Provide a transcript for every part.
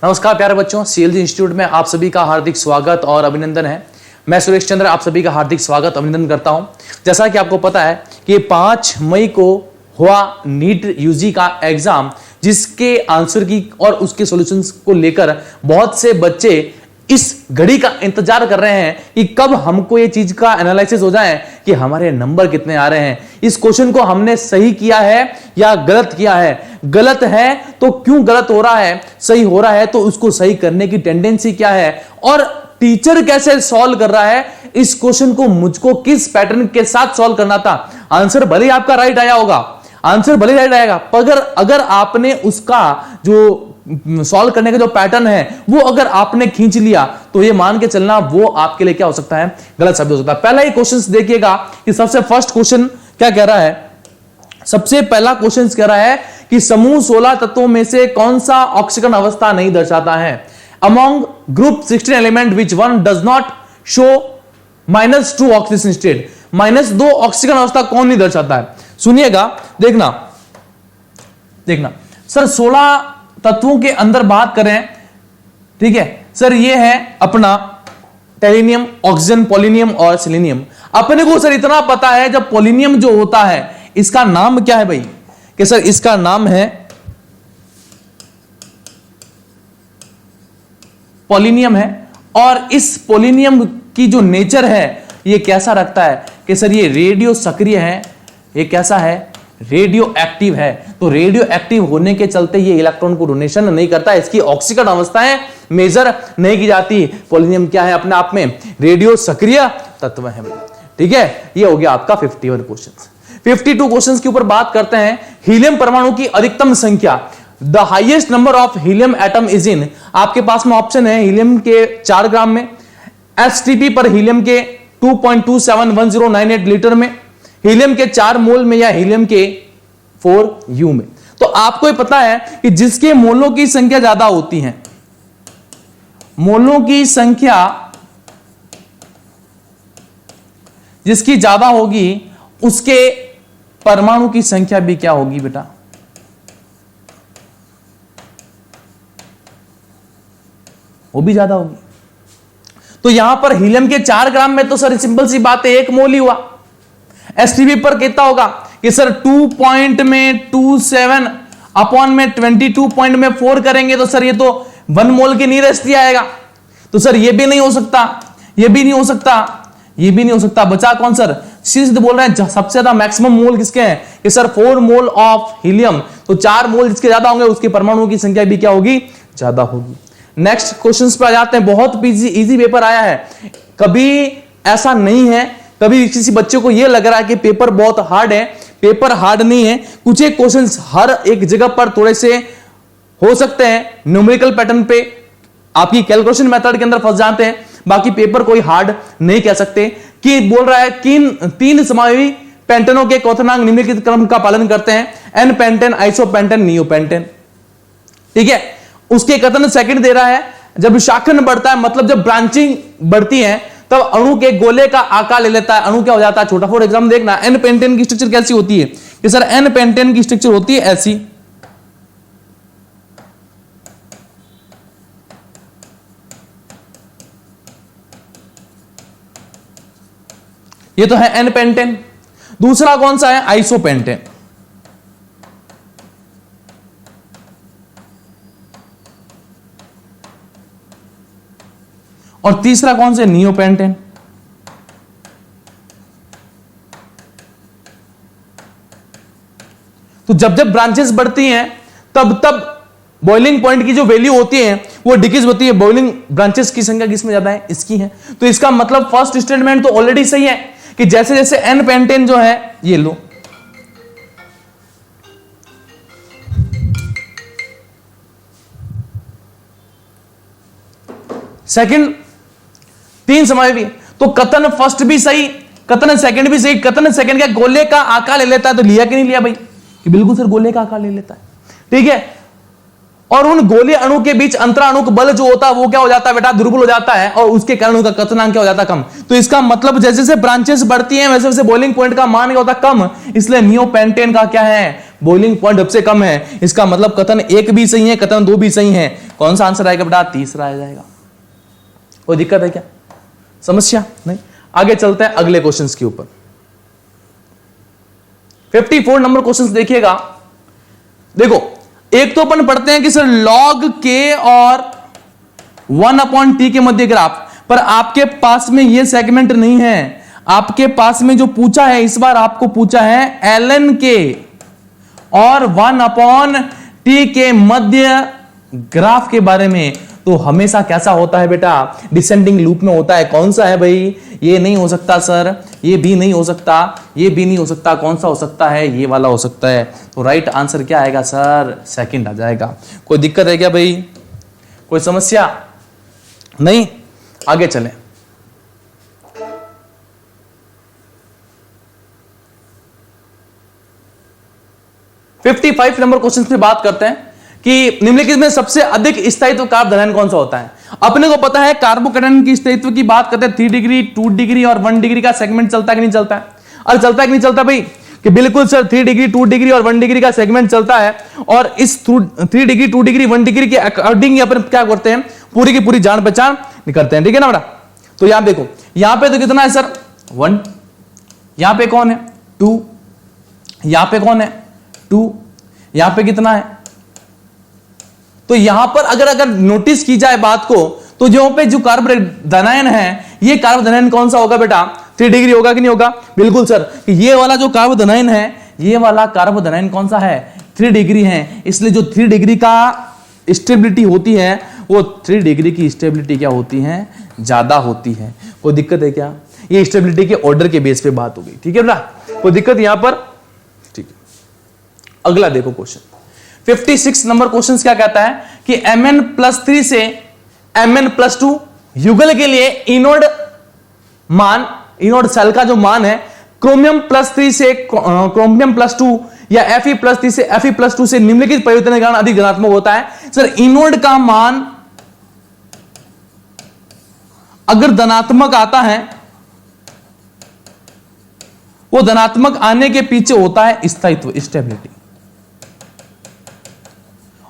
नमस्कार प्यारे बच्चों, सीएलजी इंस्टीट्यूट में आप सभी का हार्दिक स्वागत और अभिनंदन है। मैं सुरेश चंद्र आप सभी का हार्दिक स्वागत अभिनंदन करता हूं। जैसा कि आपको पता है कि 5 मई को हुआ नीट यूजी का एग्जाम, जिसके आंसर की और उसके सॉल्यूशंस को लेकर बहुत से बच्चे इस घड़ी का इंतजार कर रहे हैं कि कब हमको ये चीज का एनालिसिस हो जाए कि हमारे नंबर कितने आ रहे हैं, इस क्वेश्चन को हमने सही किया है या गलत किया है, गलत है तो क्यों गलत हो रहा है, सही हो रहा है तो उसको सही करने की टेंडेंसी क्या है और टीचर कैसे सॉल्व कर रहा है। इस क्वेश्चन को मुझको किस पैटर्न के साथ सॉल्व करना था। आंसर भले ही आपका राइट आया होगा, आंसर भले राइट आएगा, मगर अगर आपने उसका जो सॉल्व करने का जो पैटर्न है वो अगर आपने खींच लिया तो ये मान के चलना वो आपके लिए क्या हो सकता है, गलत साबित हो सकता है। पहला ही क्वेश्चन देखिएगा कि सबसे फर्स्ट क्वेश्चन क्या कह रहा है। सबसे पहला क्वेश्चन कह रहा है कि समूह 16 तत्वों में से कौन सा ऑक्सीकरण अवस्था नहीं दर्शाता है। Among group 16 element which one does not show -2 oxygen state, -2 ऑक्सीकरण अवस्था कौन नहीं दर्शाता है। सुनिएगा, देखना सर 16 तत्वों के अंदर बात करें, ठीक है सर, ये है अपना टेलिनियम, ऑक्सीजन, पोलिनियम और सेलेनियम। अपने को सर इतना पता है जब पोलिनियम जो होता है इसका नाम क्या है भाई, कि सर इसका नाम है पोलिनियम है और इस पोलिनियम की जो नेचर है ये कैसा रखता है कि सर ये रेडियो सक्रिय है, ये कैसा है, रेडियो एक्टिव है। तो रेडियो एक्टिव होने के चलते ये इलेक्ट्रॉन को डोनेशन नहीं करता, इसकी ऑक्सीकरण अवस्थाएं मेजर नहीं की जाती। पोलिनियम क्या है, अपने आप में रेडियो सक्रिय तत्व है भाई, ठीक है। ये हो गया आपका 51 क्वेश्चन। 52 क्वेश्चंस के ऊपर बात करते हैं। हीलियम परमाणु की अधिकतम संख्या, the highest number of helium atom is in, आपके पास में ऑप्शन है हीलियम के 4 ग्राम में, एसटीपी पर हीलियम के 2.271098 लीटर में, हीलियम के 4 मोल में या हीलियम के 4 यू में। तो आपको ये पता है कि जिसके मोलों की संख्या ज्यादा होती है, मोलों की संख्या जिसकी ज्यादा होगी उसके परमाणु की संख्या भी क्या होगी बेटा, वो भी ज्यादा होगी। तो यहां पर हीलियम के 4 ग्राम में तो सर सिंपल सी बात है 1 मोल ही हुआ। एसटीपी पर कितना होगा कि सर 2.27 अपॉन में 22.4 करेंगे तो सर ये तो 1 मोल के नियरेस्ट आएगा। तो सर ये भी नहीं हो सकता, ये भी नहीं हो सकता, ये भी नहीं हो सकता। बचा कौन सर, सीधे बोल रहे हैं सबसे ज्यादा मैक्सिमम मोल किसके हैं कि सर 4 मोल ऑफ हीलियम। तो 4 मोल जिसके ज्यादा होंगे उसके परमाणुओं की संख्या भी क्या होगी, ज्यादा होगी। नेक्स्ट क्वेश्चंस पे आ जाते हैं। बहुत इजी पेपर आया है, कभी ऐसा नहीं है कभी किसी बच्चे को यह लग रहा है कि पेपर बहुत हार्ड है, पेपर हार्ड नहीं है। कुछ एक क्वेश्चंस हर एक जगह पर थोड़े से हो सकते हैं न्यूमेरिकल पैटर्न पे, आपकी कैलकुलेशन मेथड के अंदर फंस जाते हैं, बाकी पेपर कोई हार्ड नहीं कह सकते। कि बोल रहा है कि 3 समायोगी पेंटेनों के क्वथनांक निम्नलिखित क्रम का पालन करते हैं, एन पेंटेन, आइसोपेंटेन, नियोपेंटेन, ठीक है। उसके कथन सेकंड दे रहा है, जब शाखन बढ़ता है मतलब जब ब्रांचिंग बढ़ती है तब अणु के गोले का आकार ले लेता है, अणु क्या हो जाता है छोटा। फॉर एग्जाम्पल देखना एन पेंटेन की स्ट्रक्चर कैसी होती है कि सर एन पेंटेन की स्ट्रक्चर होती है ऐसी, ये तो है एन पेंटेन। दूसरा कौन सा है, आइसोपेंटेन। और तीसरा कौन से, नियोपेंटेन। तो जब जब ब्रांचेस बढ़ती हैं तब तब बॉइलिंग पॉइंट की जो वैल्यू होती है वो डिक्रीज होती है। बॉइलिंग ब्रांचेस की संख्या किसमें ज्यादा है, इसकी है। तो इसका मतलब फर्स्ट स्टेटमेंट तो ऑलरेडी सही है कि जैसे जैसे एन पेंटेन जो है, ये लो सेकंड 3 समायोगी, तो कथन फर्स्ट भी सही, कथन सेकंड भी सही। कथन सेकंड का गोले का आकार ले लेता है, तो लिया कि नहीं लिया भाई, कि बिल्कुल सर गोले का आकार ले लेता है, ठीक है। और उन गोलीय अणु के बीच अंतराणुक बल जो होता है वो क्या हो जाता है बेटा, दुर्बल हो जाता है और उसके कारण उनका कथनांक क्या हो जाता है, कम। तो इसका मतलब जैसे जैसे ब्रांचेस बढ़ती हैं वैसे वैसे बॉइलिंग पॉइंट का मान क्या होता है, कम। इसलिए नियोपेंटेन का क्या है, बॉइलिंग पॉइंट सबसे कम है, इसका मतलब कथन 1 भी सही है, कथन 2 भी सही है। कौन सा आंसर आएगा बेटा? तीसरा आ जाएगा। कोई दिक्कत है क्या? समस्या नहीं। आगे चलते हैं अगले क्वेश्चंस के ऊपर। 54 नंबर क्वेश्चंस देखिएगा। देखो, एक तो अपन पढ़ते हैं कि सर log k और 1/t के मध्य ग्राफ, पर आपके पास में ये सेगमेंट नहीं है। आपके पास में जो पूछा है इस बार, आपको पूछा है ln k और 1/t के मध्य ग्राफ के बारे में। तो हमेशा कैसा होता है बेटा? डिसेंडिंग लूप में होता है। कौन सा है भाई? ये नहीं हो सकता सर, ये भी नहीं हो सकता, ये भी नहीं हो सकता। कौन सा हो सकता है? ये वाला हो सकता है। तो राइट आंसर क्या आएगा सर? सेकंड आ जाएगा। कोई दिक्कत है क्या भाई? कोई समस्या नहीं? आगे चलें। फिफ्टी 55 नंबर क्वेश्चन पे बात करते हैं कि निम्नलिखित में सबसे अधिक स्थायित्व कार्बोधनायन कौन सा होता है? अपने को पता है कार्बोकेटायन की स्थायित्व की बात करते हैं 3 डिग्री, 2 डिग्री और 1 डिग्री का सेगमेंट चलता है कि नहीं चलता है? और चलता है कि नहीं चलता भाई? कि बिल्कुल सर 3 डिग्री, 2 डिग्री और 1 डिग्री का सेगमेंट चलता है। और इस 3 डिग्री, 2 डिग्री, 1 डिग्री के अकॉर्डिंग अपन क्या करते हैं? पूरी की पूरी जान पहचान करते हैं। ठीक है ना बेटा? तो यहां देखो, यहां पे तो कितना है सर? 1। यहां पे कौन है? 2। यहां पे कौन है? 2। यहां पे कितना है? तो यहां पर अगर नोटिस की जाए बात को, तो जो पे जो कार्बोधनायन है, ये कार्बोधनायन कौन सा होगा बेटा? 3 डिग्री होगा कि नहीं होगा? बिल्कुल सर, ये वाला जो कार्बोधनायन है, ये वाला कार्बोधनायन कौन सा है? 3 डिग्री है। इसलिए जो 3 डिग्री का स्टेबिलिटी होती है, वो 3 डिग्री की स्टेबिलिटी क्या होती है? ज्यादा होती है। कोई दिक्कत है क्या? ये स्टेबिलिटी के ऑर्डर के बेस पे बात हो गई। ठीक है बेटा? कोई दिक्कत यहां पर? ठीक है। अगला देखो क्वेश्चन 56 नंबर क्वेश्चन क्या कहता है कि Mn+3 से Mn+2 युगल के लिए इनोड मान, इनोड सेल का जो मान है, क्रोमियम+3 से क्रोमियम+2 या Fe+3 से Fe+2 से निम्नलिखित परिवर्तन के कारण अधिक धनात्मक होता है। सर इनोड का मान अगर धनात्मक आता है, वो धनात्मक आने के पीछे होता है स्थायित्व, स्टेबिलिटी।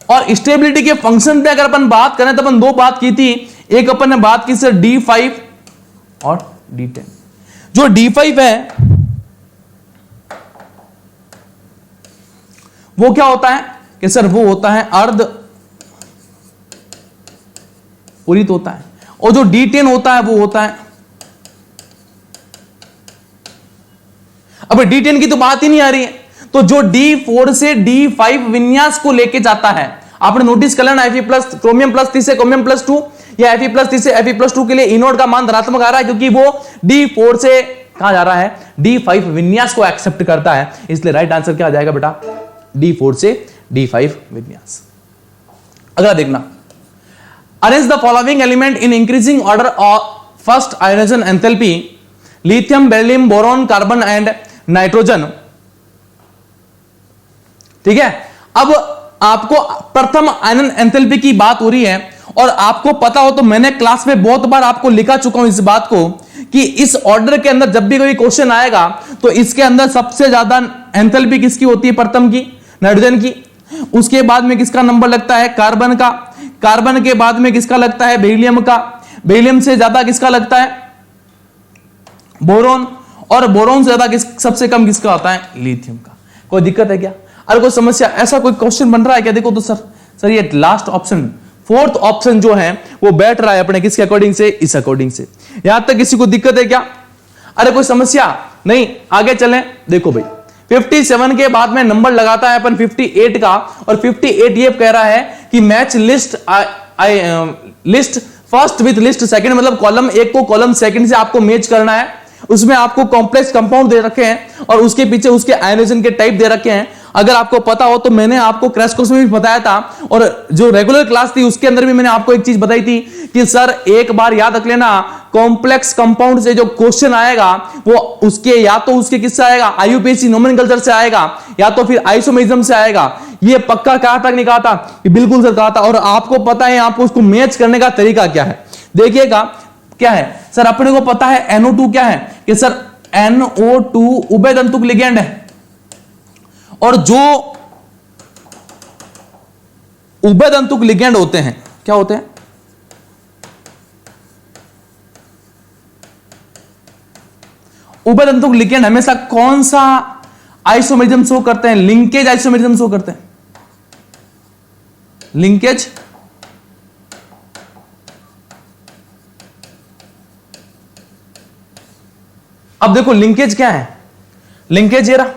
और स्टेबिलिटी के फंक्शन पे अगर अपन बात करें तो अपन 2 बात की थी। एक अपन ने बात की सर D5 और D10। जो D5 है वो क्या होता है कि सर वो होता है अर्ध पूरित होता है, और जो D10 होता है वो होता है, अब D10 की तो बात ही नहीं आ रही है। तो जो D4 से D5 विन्यास को लेके जाता है, आपने नोटिस कर लेना, Fe+ क्रोमियम+3 से क्रोमियम+2 या Fe+3 से Fe+2 के लिए इनोड का मान धनात्मक आ रहा है, क्योंकि वो D4 से कहां जा रहा है? D5 विन्यास को एक्सेप्ट करता है। इसलिए राइट आंसर क्या आ जाएगा बेटा? D4 से D5 विन्यास। अगला देखना, arrange the following element in increasing order of first ionization enthalpy, lithium, beryllium, boron, carbon and nitrogen. ठीक है? अब आपको प्रथम आयनन एंथैल्पी की बात हो रही है, और आपको पता हो तो मैंने क्लास में बहुत बार आपको लिखा चुका हूं इस बात को कि इस ऑर्डर के अंदर जब भी कोई क्वेश्चन आएगा तो इसके अंदर सबसे ज्यादा एंथैल्पी किसकी होती है? प्रथम की, नाइट्रोजन की। उसके बाद में किसका नंबर लगता है? कार्बन का। कार्बन के बाद में किसका लगता है? बेरिलियम का। बेरिलियम से ज्यादा किसका लगता है? बोरॉन। और बोरॉन से ज्यादा सबसे कम किसका होता है? लिथियम का। कोई दिक्कत है क्या? अरे कोई समस्या? ऐसा कोई क्वेश्चन बन रहा है क्या? देखो तो सर ये लास्ट ऑप्शन, 4th ऑप्शन जो है वो बैठ रहा है अपने किसके अकॉर्डिंग से? इस अकॉर्डिंग से। यहां तक किसी को दिक्कत है क्या? अरे कोई समस्या नहीं? आगे चलें। देखो भाई 57 के बाद में नंबर लगाता है अपन 58 का, और 58 ये कह रहा है कि match list list first with list second, मतलब कॉलम 1 को कॉलम सेकंड से आपको मैच करना है। उसमें आपको कॉम्प्लेक्स कंपाउंड दे रखे हैं और उसके पीछे उसके आयोनाइजेशन के टाइप दे रखे हैं। अगर आपको पता हो तो मैंने आपको क्रैश कोर्स में भी बताया था, और जो रेगुलर क्लास थी उसके अंदर भी मैंने आपको एक चीज बताई थी कि सर एक बार याद रख लेना, कॉम्प्लेक्स कंपाउंड से जो क्वेश्चन आएगा वो उसके या तो उसके किससे आएगा? IUPAC नोमेनक्लेचर से आएगा, या तो फिर आइसोमेरिज्म से आएगा। ये पक्का कहा था कि नहीं कहा था? बिल्कुल सर कहा था। और आपको पता है आपको उसको मैच करने का तरीका क्या है? देखिएगा क्या है सर, अपने को पता है NO2 क्या है कि सर NO2 उभयतंतुक लिगेंड है, और जो उभयदंतुक लिगेंड होते हैं, क्या होते हैं? उभयदंतुक लिगेंड हमेशा कौन सा आइसोमेरिज्म शो करते हैं? लिंकेज आइसोमेरिज्म शो करते हैं, लिंकेज अब देखो लिंकेज क्या है? लिंकेज ये रहा,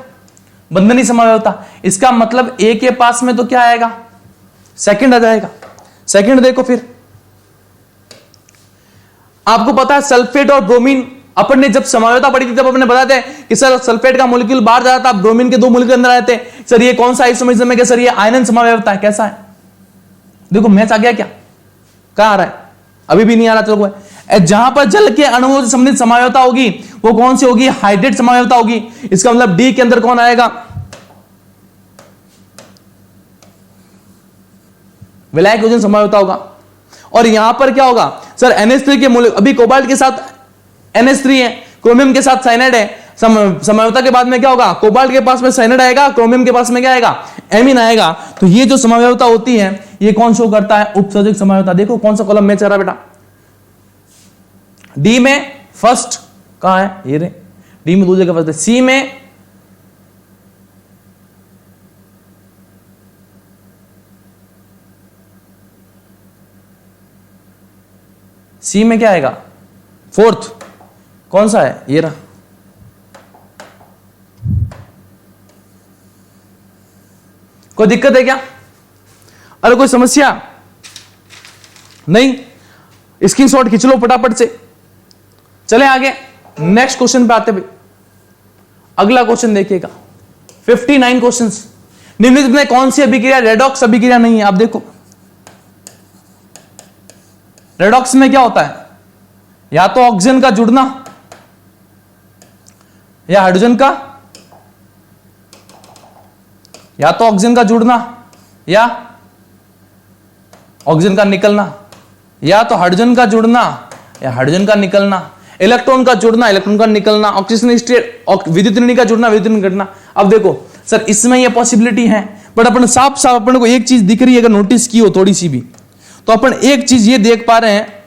बंधनी समवायता। इसका मतलब ए के पास में तो क्या आएगा? सेकंड आ जाएगा। सेकंड देखो फिर, आपको पता है सल्फेट और ब्रोमीन, अपन ने जब समवायता पढ़ी थी तब अपने बताते हैं कि सर सल्फेट का मॉलिक्यूल बाहर जा रहा था, ब्रोमीन के 2 मॉलिक्यूल अंदर आए थे। सर ये कौन सा आइसोमेरिज्म है? क्या सर ये आयनन समवायता है? कैसा है? देखो मैच आ गया क्या? कहां आ रहा है? अभी भी नहीं आ रहा। चलो जहां पर जल के अणुओं से संबंधित समवायता होगी वो कौन सी होगी? हाइड्रेट समवायता होगी। इसका मतलब डी के अंदर कौन आएगा? विलायक योजन समवायता होगा। और यहां पर क्या होगा? सर NH3 के मूल्य, अभी कोबाल्ट के साथ NH3 है, क्रोमियम के साथ साइनाइड है, समवायता के बाद में क्या होगा? कोबाल्ट के पास में साइनाइड आएगा, क्रोमियम के पास में क्या आएगा? एमीन आएगा। तो ये जो समवायता होती है ये कौन शो करता है? उपसर्जक समवायता। देखो कौन सा कॉलम में चल रहा बेटा? डी में फर्स्ट कहां है? ये रे, डी में दूसरे का फर्स्ट है। सी में क्या आएगा? फोर्थ। कौन सा है? ये रहा। कोई दिक्कत है क्या? अरे कोई समस्या नहीं? स्क्रीनशॉट खींच लो फटाफट से। चले आगे, नेक्स्ट क्वेश्चन पे आते भाई। अगला क्वेश्चन देखिएगा, 59 क्वेश्चंस। निम्नलिखित में कौन सी अभिक्रिया रेडॉक्स अभिक्रिया नहीं है? आप देखो रेडॉक्स में क्या होता है? या तो ऑक्सीजन का जुड़ना या हाइड्रोजन का, या तो ऑक्सीजन का जुड़ना या ऑक्सीजन का निकलना, या तो हाइड्रोजन का जुड़ना या हाइड्रोजन का निकलना, इलेक्ट्रॉन का जुड़ना इलेक्ट्रॉन का निकलना, ऑक्सीजन स्टेट विद्युत ऋणी का जुड़ना विद्युत ऋणी घटना। अब देखो सर इसमें ये पॉसिबिलिटी है, बट अपन साफ साफ अपन को एक चीज दिख रही है, अगर नोटिस की हो थोड़ी सी भी, तो अपन एक चीज ये देख पा रहे हैं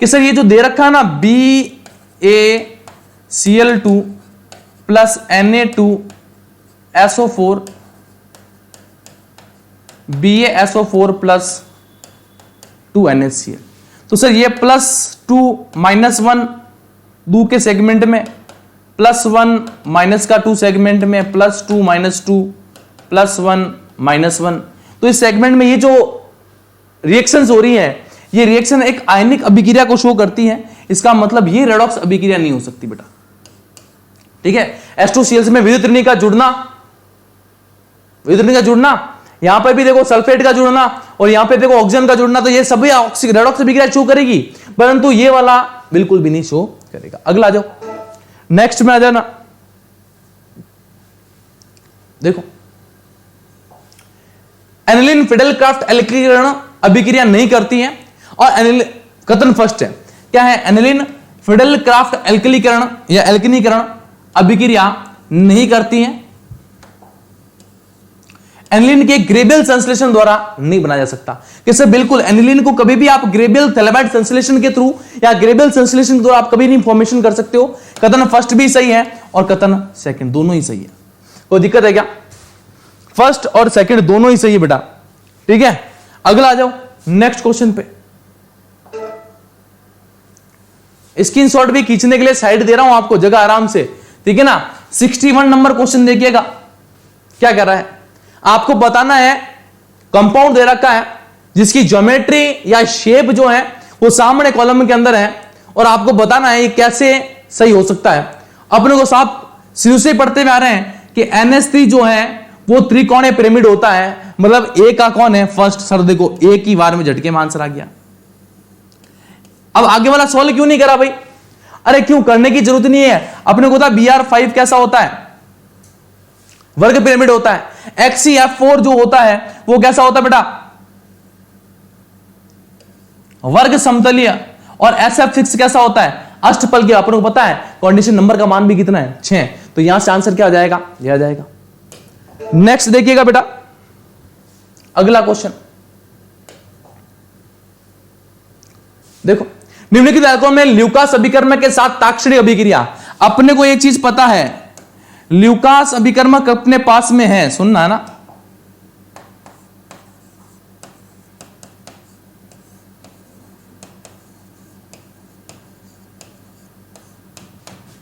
कि सर ये जो दे रखा है ना BaCl2 plus Na2SO4 BaSO4 plus 2NaCl, तो सर ये +2 -1 2 के सेगमेंट में, +1 माइनस का 2 सेगमेंट में, +2 -2 +1 -1। तो इस सेगमेंट में ये जो रिएक्शंस हो रही है, ये रिएक्शन एक आयनिक अभिक्रिया को शो करती है। इसका मतलब ये रेडॉक्स अभिक्रिया नहीं हो सकती बेटा, ठीक है। H2Cl में विद्युत ऋणी का जुड़ना, यहां पर भी देखो सल्फेट का जुड़ना और यहां पे देखो ऑक्सीजन का जुड़ना, तो ये सभी रेडॉक्स अभिक्रिया शो करेगी, परंतु ये वाला बिल्कुल भी नहीं शो करेगा। अगला आ जाओ, नेक्स्ट में आ जाना। देखो एनिलीन फिडेलक्राफ्ट एल्किलीकरण अभिक्रिया नहीं करती है, और कथन फर्स्ट है क्या है? एनिलीन फिडेलक्राफ्ट एल्किलीकरण या एल्किनीकरण अभिक्रिया नहीं करती है। एनिलीन के ग्रेबियल संश्लेषण द्वारा नहीं बनाया जा सकता। किससे? बिल्कुल एनिलीन को कभी भी आप ग्रेबियल थैलेमाइड संश्लेषण के थ्रू या ग्रेबियल संश्लेषण के द्वारा आप कभी नहीं फॉर्मेशन कर सकते हो। कथन फर्स्ट भी सही है और कथन सेकंड दोनों ही सही है। कोई दिक्कत है क्या? फर्स्ट और सेकंड दोनों ही सही है बेटा, ठीक है। अगला आ जाओ नेक्स्ट क्वेश्चन पे। स्क्रीनशॉट भी खींचने के लिए साइड दे रहा हूं आपको जगह आराम से, ठीक है ना। 61 नंबर क्वेश्चन देखिएगा क्या कह रहा है। आपको बताना है कंपाउंड दे रखा है जिसकी ज्योमेट्री या शेप जो है वो सामने कॉलम के अंदर है, और आपको बताना है ये कैसे सही हो सकता है। अपने को साफ शुरू से पढ़ते हुए आ रहे हैं कि NH3 जो है वो त्रिकोणीय पिरामिड होता है, मतलब ए का कौन है? फर्स्ट। सर देखो एक ही बार में झटके में आंसर आ गया। अब आगे वाला सॉल्व क्यों नहीं करा भाई? अरे क्यों करने की जरूरत नहीं है। अपने को था Br5 कैसा होता है? वर्ग पिरामिड होता है। XeF4 जो होता है वो कैसा होता है बेटा? वर्ग समतलीय। और SF6 कैसा होता है? अष्टफल के। अपने को पता है कंडीशन नंबर का मान भी कितना है? 6। तो यहां से आंसर क्या आ जाएगा? यह आ जाएगा। नेक्स्ट देखिएगा बेटा, अगला क्वेश्चन देखो, निम्नलिखित एल्कोहल में ल्यूकास अभिकर्मक के साथ ताक्षणिक अभिक्रिया। अपने को एक चीज पता है, ल्यूकास अभिकर्मक अपने पास में है, सुनना है ना,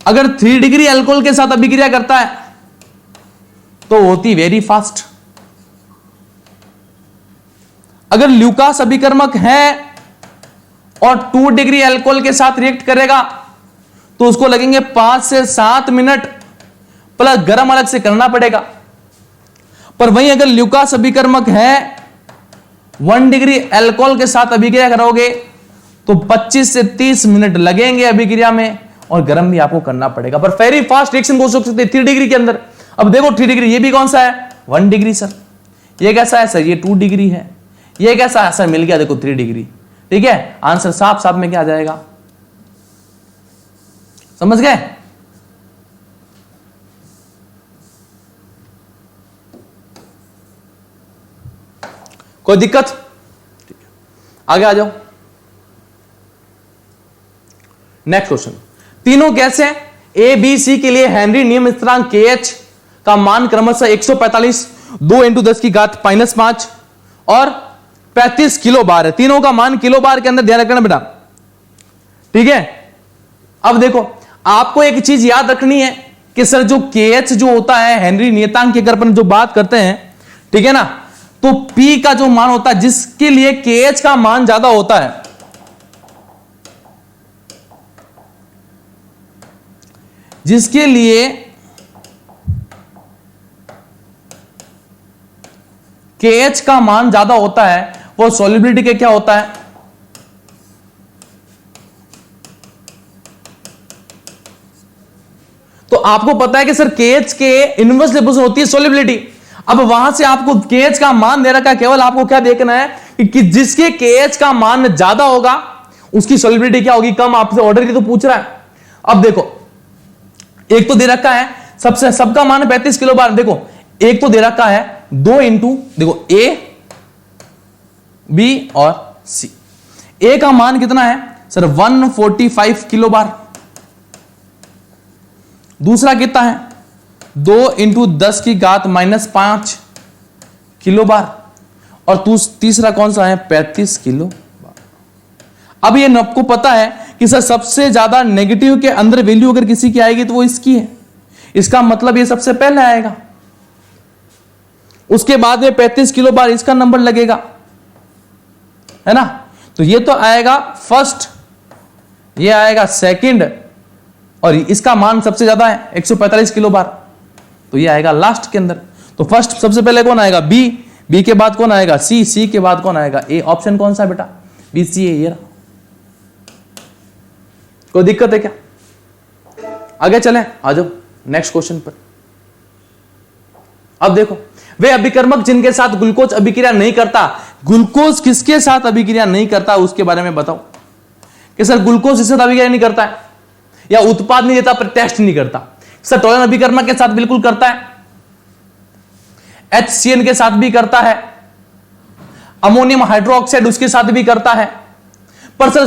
अगर 3 डिग्री अल्कोहल के साथ अभिक्रिया करता है तो होती वेरी फास्ट। अगर ल्यूकास अभिकर्मक है और 2 डिग्री अल्कोहल के साथ रिएक्ट करेगा तो उसको लगेंगे 5 से 7 मिनट, प्लस गर्म अलग से करना पड़ेगा। पर वहीं अगर ल्यूकास अभिकर्मक है 1 डिग्री अल्कोहल के साथ अभिक्रिया करोगे तो 25 से 30 मिनट लगेंगे अभिक्रिया में, और गर्म भी आपको करना पड़ेगा। पर वेरी फास्ट रिएक्शन हो सकती है 3 डिग्री के अंदर। अब देखो 3 डिग्री, ये भी कौन सा है 1 डिग्री सर, ये कैसा है सर, ये 2 डिग्री है, ये कैसा है सर, मिल गया देखो 3 डिग्री। ठीक है, आंसर साफ साफ में क्या आ जाएगा, समझ गए? कोई दिक्कत? आगे आ जाओ, नेक्स्ट क्वेश्चन। तीनों गैस हैं ए बी सी के लिए हेनरी नियम स्थिरांक KH का मान क्रमशः 145, 2 × 10⁻⁻5 और 35 किलो बार है। तीनों का मान किलो बार के अंदर ध्यान रखना बेटा। ठीक है, अब देखो आपको एक चीज याद रखनी है कि सर जो KH जो होता है हेनरी नियतांक की अगर अपन जो बात करते हैं, ठीक है ना, तो P का जो मान होता है जिसके लिए KH का मान ज्यादा होता है, जिसके लिए KH का मान ज्यादा होता है वो सॉल्युबिलिटी के क्या होता है, तो आपको पता है कि सर KH के इनवर्स रिलेशन होती है सॉल्युबिलिटी। अब वहां से आपको KH का मान दे रखा है, केवल आपको क्या देखना है कि जिसके KH का मान ज्यादा होगा उसकी सॉल्युबिलिटी क्या होगी, कम। आपसे ऑर्डर तो पूछ रहा है। अब देखो एक तो दे रखा है सबसे, सबका मान 35 किलो बार। देखो एक तो दे रखा है 2 इंटू, देखो A B और C। A का मान कितना है सर 145 किलो बार। दूसरा कितना है 2 × 10⁻⁻5 किलो बार, और तीसरा कौन सा है 35 किलो बार। अब ये आपको पता है कि सर सबसे ज्यादा नेगेटिव के अंदर वैल्यू अगर किसी की आएगी तो वो इसकी है, इसका मतलब ये सबसे पहले आएगा, उसके बाद में 35 किलो बार इसका नंबर लगेगा, है ना। तो ये तो आएगा फर्स्ट, ये आएगा सेकंड, और इसका मान सबसे ज्यादा है 145 किलो बार, तो ये आएगा लास्ट के अंदर। तो फर्स्ट सबसे पहले कौन आएगा बी, बी के बाद कौन आएगा सी, सी के बाद कौन आएगा ए। ऑप्शन कौन सा है बेटा बी सी ए। ये कोई दिक्कत है क्या? आगे चलें, आ जाओ नेक्स्ट क्वेश्चन पर। अब देखो वे अभिकर्मक जिनके साथ ग्लूकोज अभिक्रिया नहीं करता, ग्लूकोज किसके साथ अभिक्रिया नहीं करता उसके बारे में बताओ कि सर ग्लूकोज इसके साथ अभिक्रिया नहीं करता है या उत्पाद नहीं देता पर टेस्ट नहीं करता। सर टोलन अभिकर्मक के साथ बिल्कुल करता है, HCN के साथ भी करता है, अमोनियम हाइड्रोक्साइड उसके साथ भी करता है, पर सर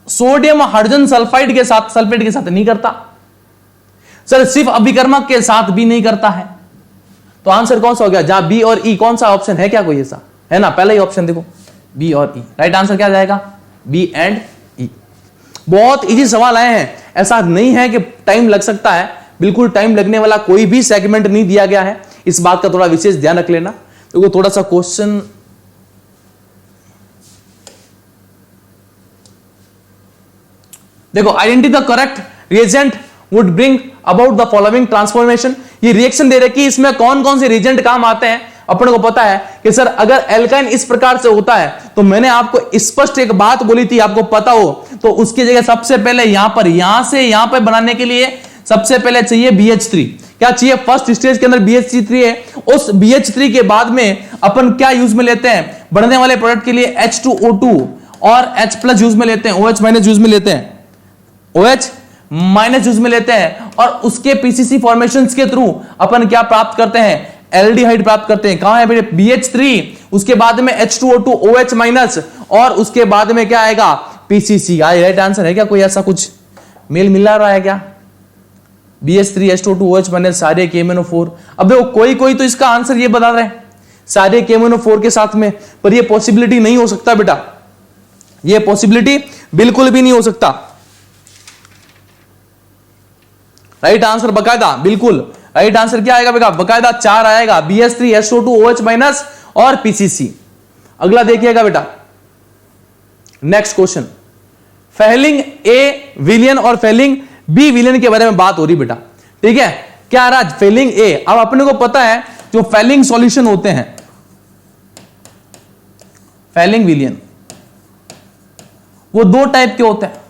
सोडियम हाइड्रोजन सल्फाइड के साथ, सल्फेट के साथ नहीं करता। सर सिर्फ अभिकर्मक के साथ भी नहीं करता है। तो आंसर कौन सा हो गया, जहां बी और ई, कौन सा ऑप्शन है क्या कोई ऐसा है ना, पहला ही ऑप्शन देखो बी और ई। राइट आंसर क्या जाएगा बी एंड ई। बहुत इजी सवाल आए हैं, ऐसा नहीं है कि टाइम लग सकता है, बिल्कुल टाइम लगने वाला कोई भी सेगमेंट नहीं दिया गया है, इस बात का थोड़ा विशेष ध्यान रख लेना। तो थोड़ा सा क्वेश्चन देखो, identify the correct reagent would bring about the following transformation. ये रिएक्शन दे रखी है, इसमें कौन कौन से रिएजेंट काम आते हैं अपने को पता है कि सर अगर एल्काइन इस प्रकार से होता है तो मैंने आपको स्पष्ट एक बात बोली थी, आपको पता हो तो उसकी जगह सबसे पहले यहां पर, यहां से यहां पर बनाने के लिए सबसे पहले चाहिए BH3। क्या चाहिए, फर्स्ट स्टेज के अंदर BH3 है, उस BH3 के बाद में अपन क्या यूज में लेते हैं, बढ़ने वाले प्रोडक्ट के लिए H2O2 और H+ यूज में लेते हैं, OH- यूज में लेते हैं, OH- यूज में लेते हैं, और उसके PCC फॉर्मेशंस के थ्रू अपन क्या प्राप्त करते हैं एल्डिहाइड प्राप्त करते हैं। कहां है बेटे? BH3, उसके बाद में H2O2 OH माइनस, और उसके बाद में क्या आएगा? PCC। राइट आंसर है क्या? कोई ऐसा कुछ मेल मिला रहा है क्या? BH3 H2O2 OH माइनस सारे KMnO4। अब देखो कोई कोई तो इसका आंसर ये बता रहे हैं सारे KMnO4 के साथ में, पर ये पॉसिबिलिटी नहीं हो सकता बेटा, ये पॉसिबिलिटी बिल्कुल भी नहीं हो सकता। राइट आंसर बकायदा बिल्कुल राइट आंसर क्या आएगा बेटा? बकायदा 4 आएगा, BH3 H2O2 OH माइनस और PCC। अगला देखिएगा बेटा, नेक्स्ट क्वेश्चन। फेलिंग ए विलियन और फेलिंग बी विलियन के बारे में बात हो रही बेटा, ठीक है? क्या आ रहा? फेलिंग ए। अब अपने को पता है जो फेलिंग सॉल्यूशन होते हैं, फेलिंग विलियन, वो दो टाइप के होते हैं।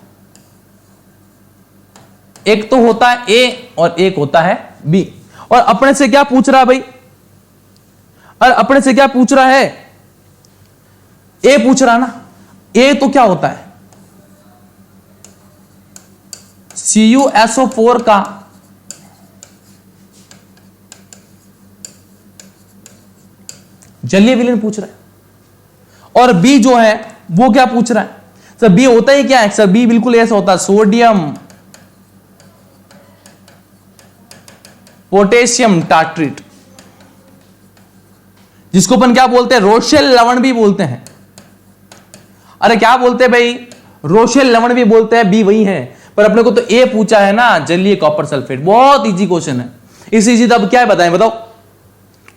एक तो होता है ए और एक होता है बी। और अपने से क्या पूछ रहा है भाई? और अपने से क्या पूछ रहा है? ए पूछ रहा ना। ए तो क्या होता है? CuSO4 का जलीय विलयन पूछ रहा है। और बी जो है वो क्या पूछ रहा है? सर बी होता ही क्या है? सर बी बिल्कुल ऐसा होता है, सोडियम पोटेशियम टार्ट्रेट, जिसको अपन क्या बोलते हैं? रोशेल लवण भी बोलते हैं। अरे क्या बोलते हैं भाई? रोशेल लवण भी बोलते हैं, बी वही है। पर अपने को तो ए पूछा है ना, जलीय कॉपर सल्फेट। बहुत इजी क्वेश्चन है। इसी चीज अब क्या है बताएं, बताओ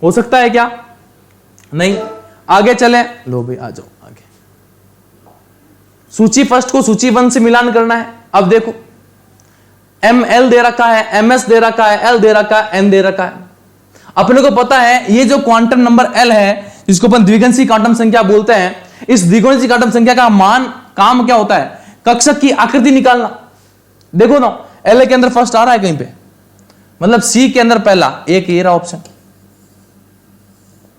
हो सकता है क्या? नहीं। आगे चले, लो भाई आ जाओ आगे। सूची फर्स्ट को सूची 1 से मिलान करना है। अब देखो ML दे रखा है, MS दे रखा है, L दे रखा है, N दे रखा है। अपने को पता है ये जो क्वांटम नंबर L है, जिसको अपन द्विगुणित क्वांटम संख्या बोलते हैं, इस द्विगुणित क्वांटम संख्या का मान काम क्या होता है? कक्षक की आकृति निकालना। देखो ना, L के अंदर फर्स्ट आ रहा है कहीं पे, मतलब C के अंदर पहला, एक ये रहा ऑप्शन,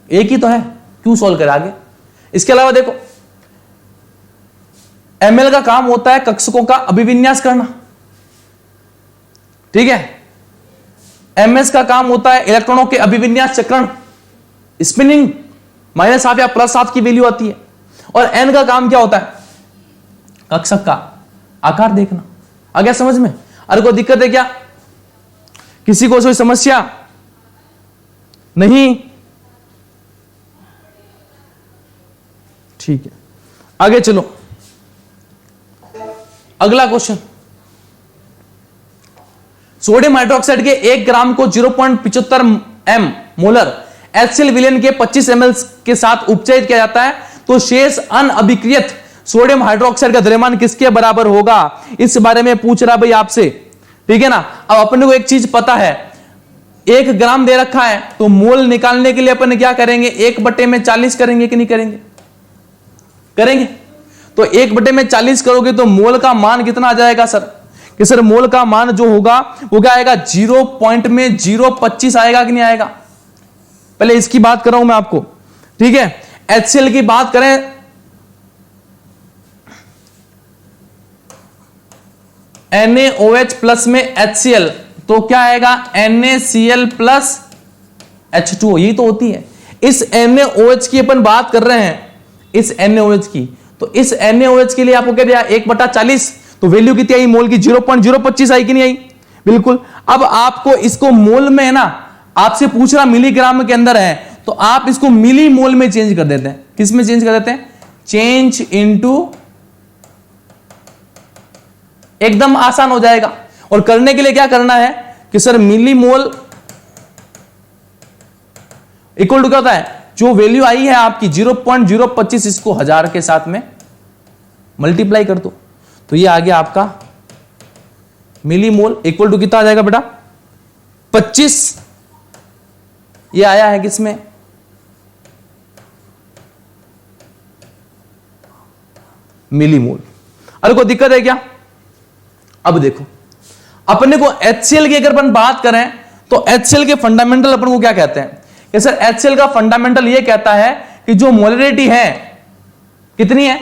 एक ही तो है, क्यों सॉल्व करें आगे? इसके अलावा देखो ML का काम होता है कक्षकों का अभिविन्यास करना, ठीक है? MS का काम होता है इलेक्ट्रॉनों के अभिविन्यास चक्रण, स्पिनिंग, -12 या +7 की वैल्यू आती है। और N का काम क्या होता है? कक्षक का आकार देखना। आ गया समझ में? अरे कोई दिक्कत है क्या? किसी को कोई समस्या नहीं? ठीक है, आगे चलो। अगला क्वेश्चन, सोडियम हाइड्रोक्साइड के 1 ग्राम को 0.75 m मोलर HCl विलयन के 25 ml के साथ उपचयित किया जाता है, तो शेष अनअभिक्रियत सोडियम हाइड्रोक्साइड का द्रव्यमान किसके बराबर होगा? इस बारे में पूछ रहा भाई आपसे, ठीक है ना? अब अपने को एक चीज पता है, 1 ग्राम दे रखा है, तो मोल निकालने के लिए अपन क्या करेंगे? 1/40 करेंगे कि नहीं करेंगे? करेंगे। तो 1/40 करोगे तो मोल का मान कितना आ जाएगा सर? कि सर मोल का मान जो होगा वो क्या आएगा? 0.025 आएगा कि नहीं आएगा? पहले इसकी बात कर रहा हूं मैं आपको, ठीक है? HCl की बात करें, NaOH प्लस में HCl, तो क्या आएगा? NaCl प्लस H2O, यही तो होती है। इस NaOH की अपन बात कर रहे हैं, इस NaOH की, तो इस NaOH के लिए आपको क्या दिया? 1/40, तो वैल्यू कितनी आई मोल की? 0.025 आई कि नहीं आई? बिल्कुल। अब आपको इसको मोल में है ना, आपसे पूछ रहा मिलीग्राम के अंदर है, तो आप इसको मिली मोल में चेंज कर देते हैं। किस में चेंज कर देते हैं? चेंज इनटू, एकदम आसान हो जाएगा। और करने के लिए क्या करना है कि sir millimole equal to क्या होता है? जो वैल्यू आई है आपकी 0.025, इसको 1000 के साथ में मल्टीप्लाई कर दो, तो ये आ गया आपका मिली मोल इक्वल टू कितना आ जाएगा बेटा? 25। ये आया है किसमें? मिली मोल। अरे कोई दिक्कत है क्या? अब देखो, अपने को HCl की अगर अपन बात करें, तो HCl के फंडामेंटल अपन को क्या कहते हैं? कि सर HCl का फंडामेंटल ये कहता है कि जो मोलरिटी है कितनी है?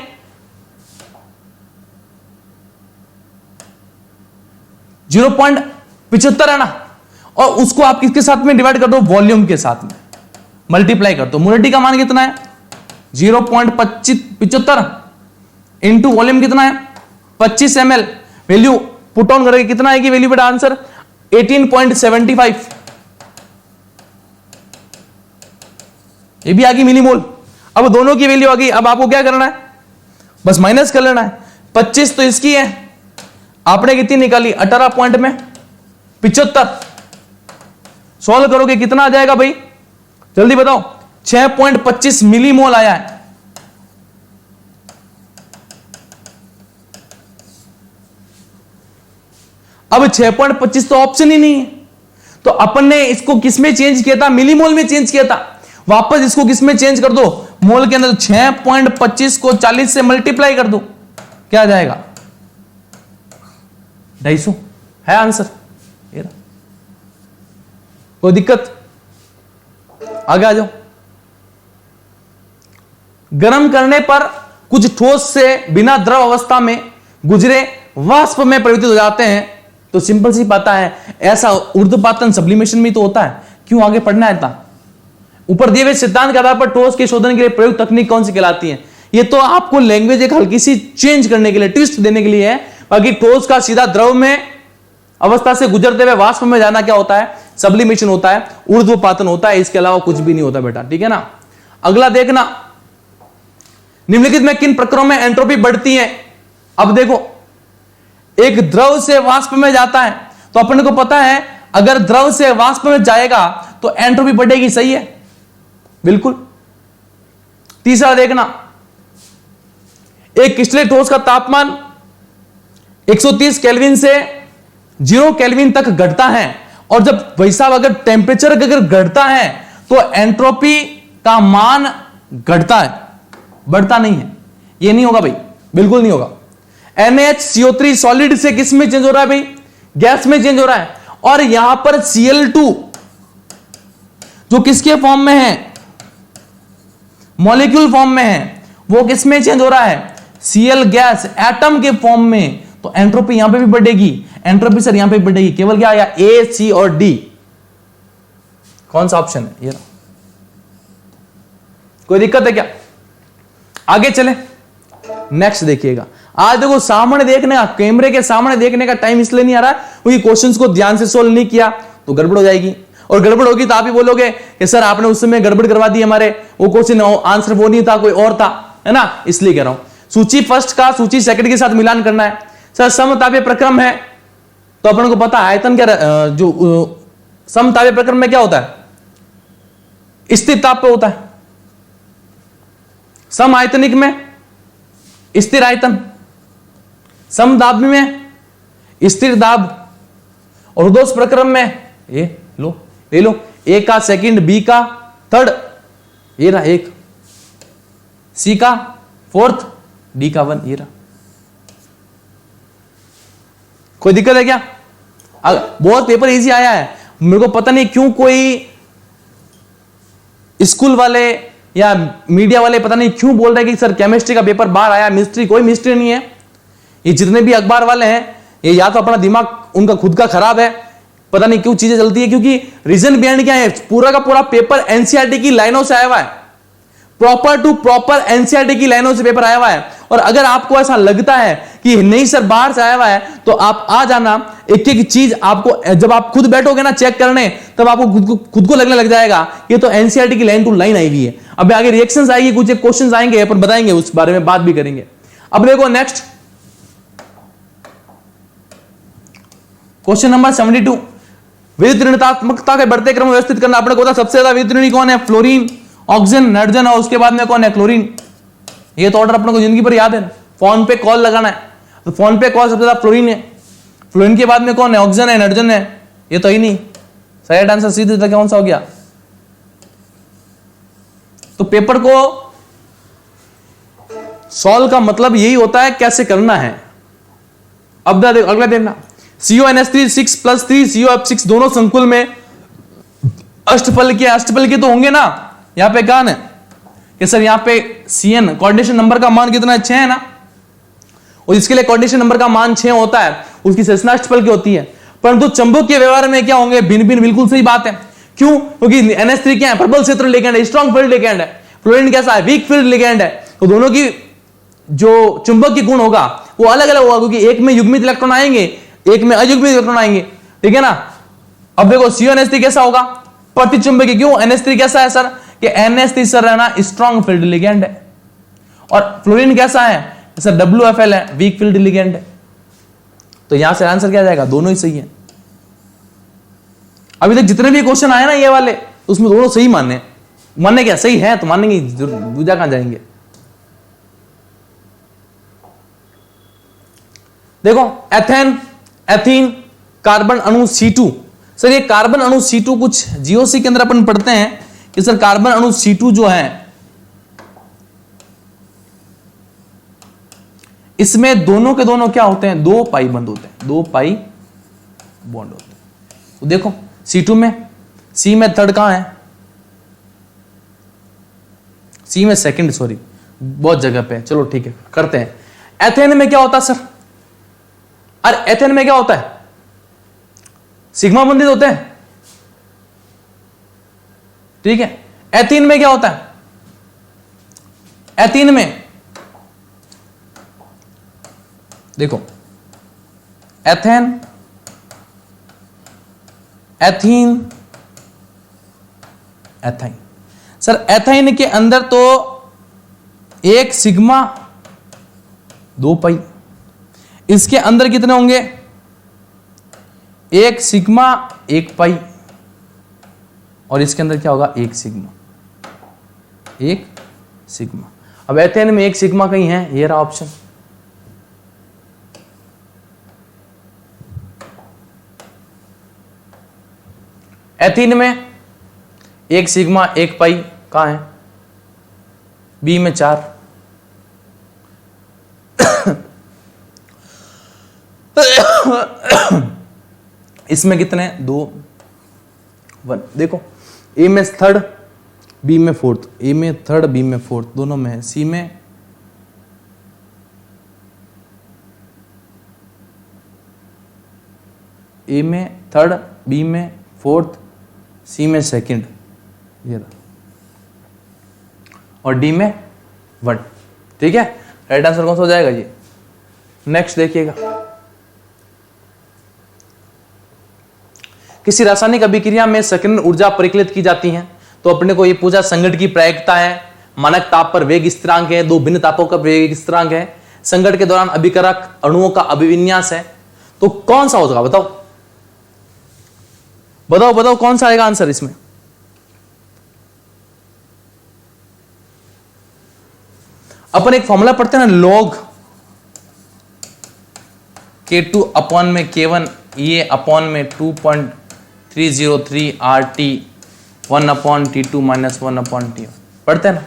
0.75 है ना, और उसको आप किसके साथ में डिवाइड कर दो? वॉल्यूम के साथ में। मल्टीप्लाई कर दो। मोलिटी का मान कितना है 0.75 इंटू वॉल्यूम कितना है 25 ml। वैल्यू पुट ऑन करके कितना आएगी वैल्यू बेटा आंसर 18.75। ये भी आ गई मिलीमोल। अब दोनों की वैल्यू आ गई। अब आपको क्या करना है बस माइनस कर लेना है। 25 तो इसकी है, आपने कितनी निकाली 18.75। सॉल्व करोगे कितना आ जाएगा भाई जल्दी बताओ 6.25 मिलीमोल आया है। अब 6.25 तो ऑप्शन ही नहीं है, तो अपन ने इसको किस में चेंज किया था मिलीमोल में चेंज किया था। वापस इसको किस में चेंज कर दो मोल के अंदर। 6.25 को 40 से मल्टीप्लाई कर दो, क्या आ जाएगा 250 है आंसर। कोई दिक्कत आगे आ जाओ। गर्म करने पर कुछ ठोस से बिना द्रव अवस्था में गुजरे वाष्प में परिवर्तित हो जाते हैं, तो सिंपल सी बात है ऐसा ऊर्ध्वपातन सब्लिमेशन में तो होता है। क्यों आगे पढ़ना है था। ऊपर दिए हुए सिद्धांत के आधार पर ठोस के शोधन के लिए प्रयुक्त तकनीक कौन सी कहलाती है। ये तो आपको लैंग्वेज एक हल्की सी चेंज करने के लिए ट्विस्ट देने के लिए है। बाकी ठोस का सीधा द्रव में अवस्था से गुजरते हुए वाष्प में जाना क्या होता है सब्लिमेशन होता है, ऊर्ध्वपातन होता है, इसके अलावा कुछ भी नहीं होता बेटा, ठीक है ना। अगला देखना निम्नलिखित में किन प्रक्रियाओं में एंट्रोपी बढ़ती है। अब देखो एक द्रव से वाष्प में जाता है तो अपने को पता है अगर द्रव से वाष्प में जाएगा तो एंट्रोपी बढ़ेगी, सही है बिल्कुल। तीसरा देखना एक क्रिस्टलीय ठोस का तापमान 130 केल्विन से 0 केल्विन तक घटता है, और जब वैसा अगर टेम्परेचर अगर घटता है तो एंट्रोपी का मान घटता है, बढ़ता नहीं है। ये नहीं होगा भाई, बिल्कुल नहीं होगा। NaHCO3 सॉलिड से किस में चेंज हो रहा है भाई गैस में चेंज हो रहा है, और यहां पर Cl2 जो किसके फॉर्म में है मॉलिक्यूल फॉर्म में है, वो किस में चेंज हो रहा है Cl गैस एटम के फॉर्म में, तो एंट्रोपी यहां पे भी बढ़ेगी। एंट्रोपी सर यहां पे भी बढ़ेगी, केवल क्या आया A, C और D। कौन सा ऑप्शन है ये? कोई दिक्कत है क्या? आगे चले नेक्स्ट देखिएगा। आज देखो सामने देखने का, कैमरे के सामने देखने का टाइम इसलिए नहीं आ रहा क्योंकि क्वेश्चंस को ध्यान से सोल्व नहीं किया तो गड़बड़ हो जाएगी, और गड़बड़ होगी तो आप ही बोलोगे कि सर आपने उस समय गड़बड़ करवा दी, हमारे वो क्वेश्चन आंसर वो नहीं था कोई और था, है ना, इसलिए कह रहा हूं। सूची फर्स्ट का सूची सेकंड के साथ मिलान करना है। सर समतापीय प्रक्रम है तो अपन को पता है आयतन क्या जो समतापीय प्रक्रम में क्या होता है स्थिर ताप पे होता है, सम आयतनिक में स्थिर आयतन, समदाब में स्थिर दाब, और उर्ध्वस प्रक्रम में ये लो ले लो ए का सेकंड, बी का थर्ड, ये रहा एक, सी का फोर्थ, डी का वन, ये रहा। कोई दिक्कत है क्या? बहुत पेपर इजी आया है। मेरे को पता नहीं क्यों कोई स्कूल वाले या मीडिया वाले पता नहीं क्यों बोल रहे हैं कि सर केमिस्ट्री का पेपर बाहर आया, मिस्ट्री, कोई मिस्ट्री नहीं है। ये जितने भी अखबार वाले हैं ये या तो अपना दिमाग उनका खुद का खराब है, पता नहीं क्यों चीजें चलती है, क्योंकि रीजन बिहाइंड क्या है, पूरा का पूरा पेपर एनसीईआरटी की लाइनों से आया हुआ है, प्रॉपर टू प्रॉपर एनसीईआरटी की लाइनों से पेपर आया हुआ है। और अगर आपको ऐसा लगता है कि नहीं सर बाहर से आया हुआ है तो आप आ जाना, एक एक चीज आपको जब आप खुद बैठोगे ना चेक करने तब आपको खुद को लगने लग जाएगा ये तो एनसीईआरटी की लाइन टू लाइन आई हुई है। अब आगे रिएक्शंस आएगी, कुछ क्वेश्चंस आएंगे अपन बताएंगे, उस बारे में बात भी करेंगे। अब देखो नेक्स्ट क्वेश्चन नंबर 72, विद्युत ऋणात्मकता के बढ़ते क्रम में व्यवस्थित करना। अपने को सबसे ज्यादा विद्युत ऋणी कौन है, फ्लोरीन, ऑक्सीजन, नाइट्रोजन, और उसके बाद में कौन है, क्लोरीन। ये तो ऑर्डर अपने को जिंदगी पर याद है। फोन पे कॉल लगाना है तो फोन पे कॉल सबसे ज्यादा फ्लोरीन है, फ्लोरीन के बाद में कौन है, ऑक्सीजन है, नाइट्रोजन है, ये तो ही नहीं। सही आंसर सीधे कौन सा हो गया? तो पेपर को सॉल्व का मतलब यही होता है कैसे करना है। अब अगला देखना, CONH3 6+3 COF6 दोनों संकुल में अष्टफल के तो होंगे ना। यहां पे कौन है कि सर यहां पे CN कोऑर्डिनेशन नंबर का मान कितना है, 6 है ना, और इसके लिए कोऑर्डिनेशन नंबर का मान 6 होता है, उसकी संरचना अष्टफल की होती है। परंतु चुंबक के व्यवहार में क्या होंगे, भिन्न भिन्न, बिल्कुल सही बात है, क्यों? क्योंकि NH3 क्या है? प्रबल क्षेत्र लिगेंड है, स्ट्रॉन्ग फील्ड लिगेंड है। फ्लोरीन कैसा है? वीक फील्ड लिगेंड है। तो दोनों की जो चुंबक की गुण होगा वो अलग अलग होगा, क्योंकि एक में युग्मित इलेक्ट्रॉन आएंगे, एक में अयुग्मित इलेक्ट्रॉन आएंगे, ठीक है ना। अब देखो CO-NH3 कैसा होगा? प्रतिचुंबकीय। क्यों? NH3 कैसा है सर? कि NH3 सर है ना स्ट्रॉन्ग फील्ड लिगेंड है। और फ्लोरीन कैसा है सर? WFL है, वीक फील्ड लिगेंड है। तो यहां से आंसर क्या जाएगा? दोनों ही सही है। अभी तक जितने भी क्वेश्चन आए ना ये वाले, उसमें दोनों सही मानने क्या सही है तो मानेंगे, दूजा कहां जाएंगे। देखो एथेन, एथीन, कार्बन अणु C2। सर ये कार्बन अणु C2 कुछ GOC के अंदर अपन पढ़ते हैं कि सर कार्बन अणु C2 जो है इसमें दोनों के दोनों क्या होते हैं? 2 पाई बंद होते हैं, 2 पाई बॉन्ड होते हैं। तो देखो C2 में C में थर्ड कहां है? C में सेकंड, सॉरी बहुत जगह पे। चलो ठीक है करते हैं। एथेन में क्या होता है सर? अरे एथेन में क्या होता है? सिग्मा बंधित होते हैं, ठीक है। एथीन में क्या होता है? एथीन में देखो ethane, ethene, ethyne. Sir ethyne के अंदर तो एक सिग्मा 2 पाई, इसके अंदर कितने होंगे? एक सिग्मा 1 पाई, और इसके अंदर क्या होगा? 1 सिग्मा, 1 सिग्मा। अब एथेन में 1 सिग्मा कहीं है, ये रहा ऑप्शन। एथीन में 1 सिग्मा 1 पाई कहां है? बी में 4। इसमें कितने? 2, 1। देखो ए में थर्ड, बी में फोर्थ, ए में थर्ड, बी में फोर्थ, दोनों में है। सी में ए में थर्ड, बी में फोर्थ, सी में सेकंड, ये रहा, और डी में 1। ठीक है, राइट आंसर कौन सा हो जाएगा ये? नेक्स्ट देखिएगा, किसी रासायनिक अभिक्रिया में संकीर्ण ऊर्जा परिकलित की जाती है, तो अपने को ये पूछा संगठ की प्रायिकता है, मानक ताप पर वेग स्थिरांक है, 2 भिन्न तापों का वेग स्थिरांक है, संगठ के दौरान अभिकारक अणुओं का अभिविन्यास है, तो कौन सा होगा? बताओ बताओ बताओ, कौन सा आएगा आंसर इसमें? अपन एक फॉर्मूला पढ़ते हैं ना, log K2 अपॉन में K1 ये अपॉन में 2.303 RT 1 upon T2 minus 1 upon T1 पढ़ते हैं ना।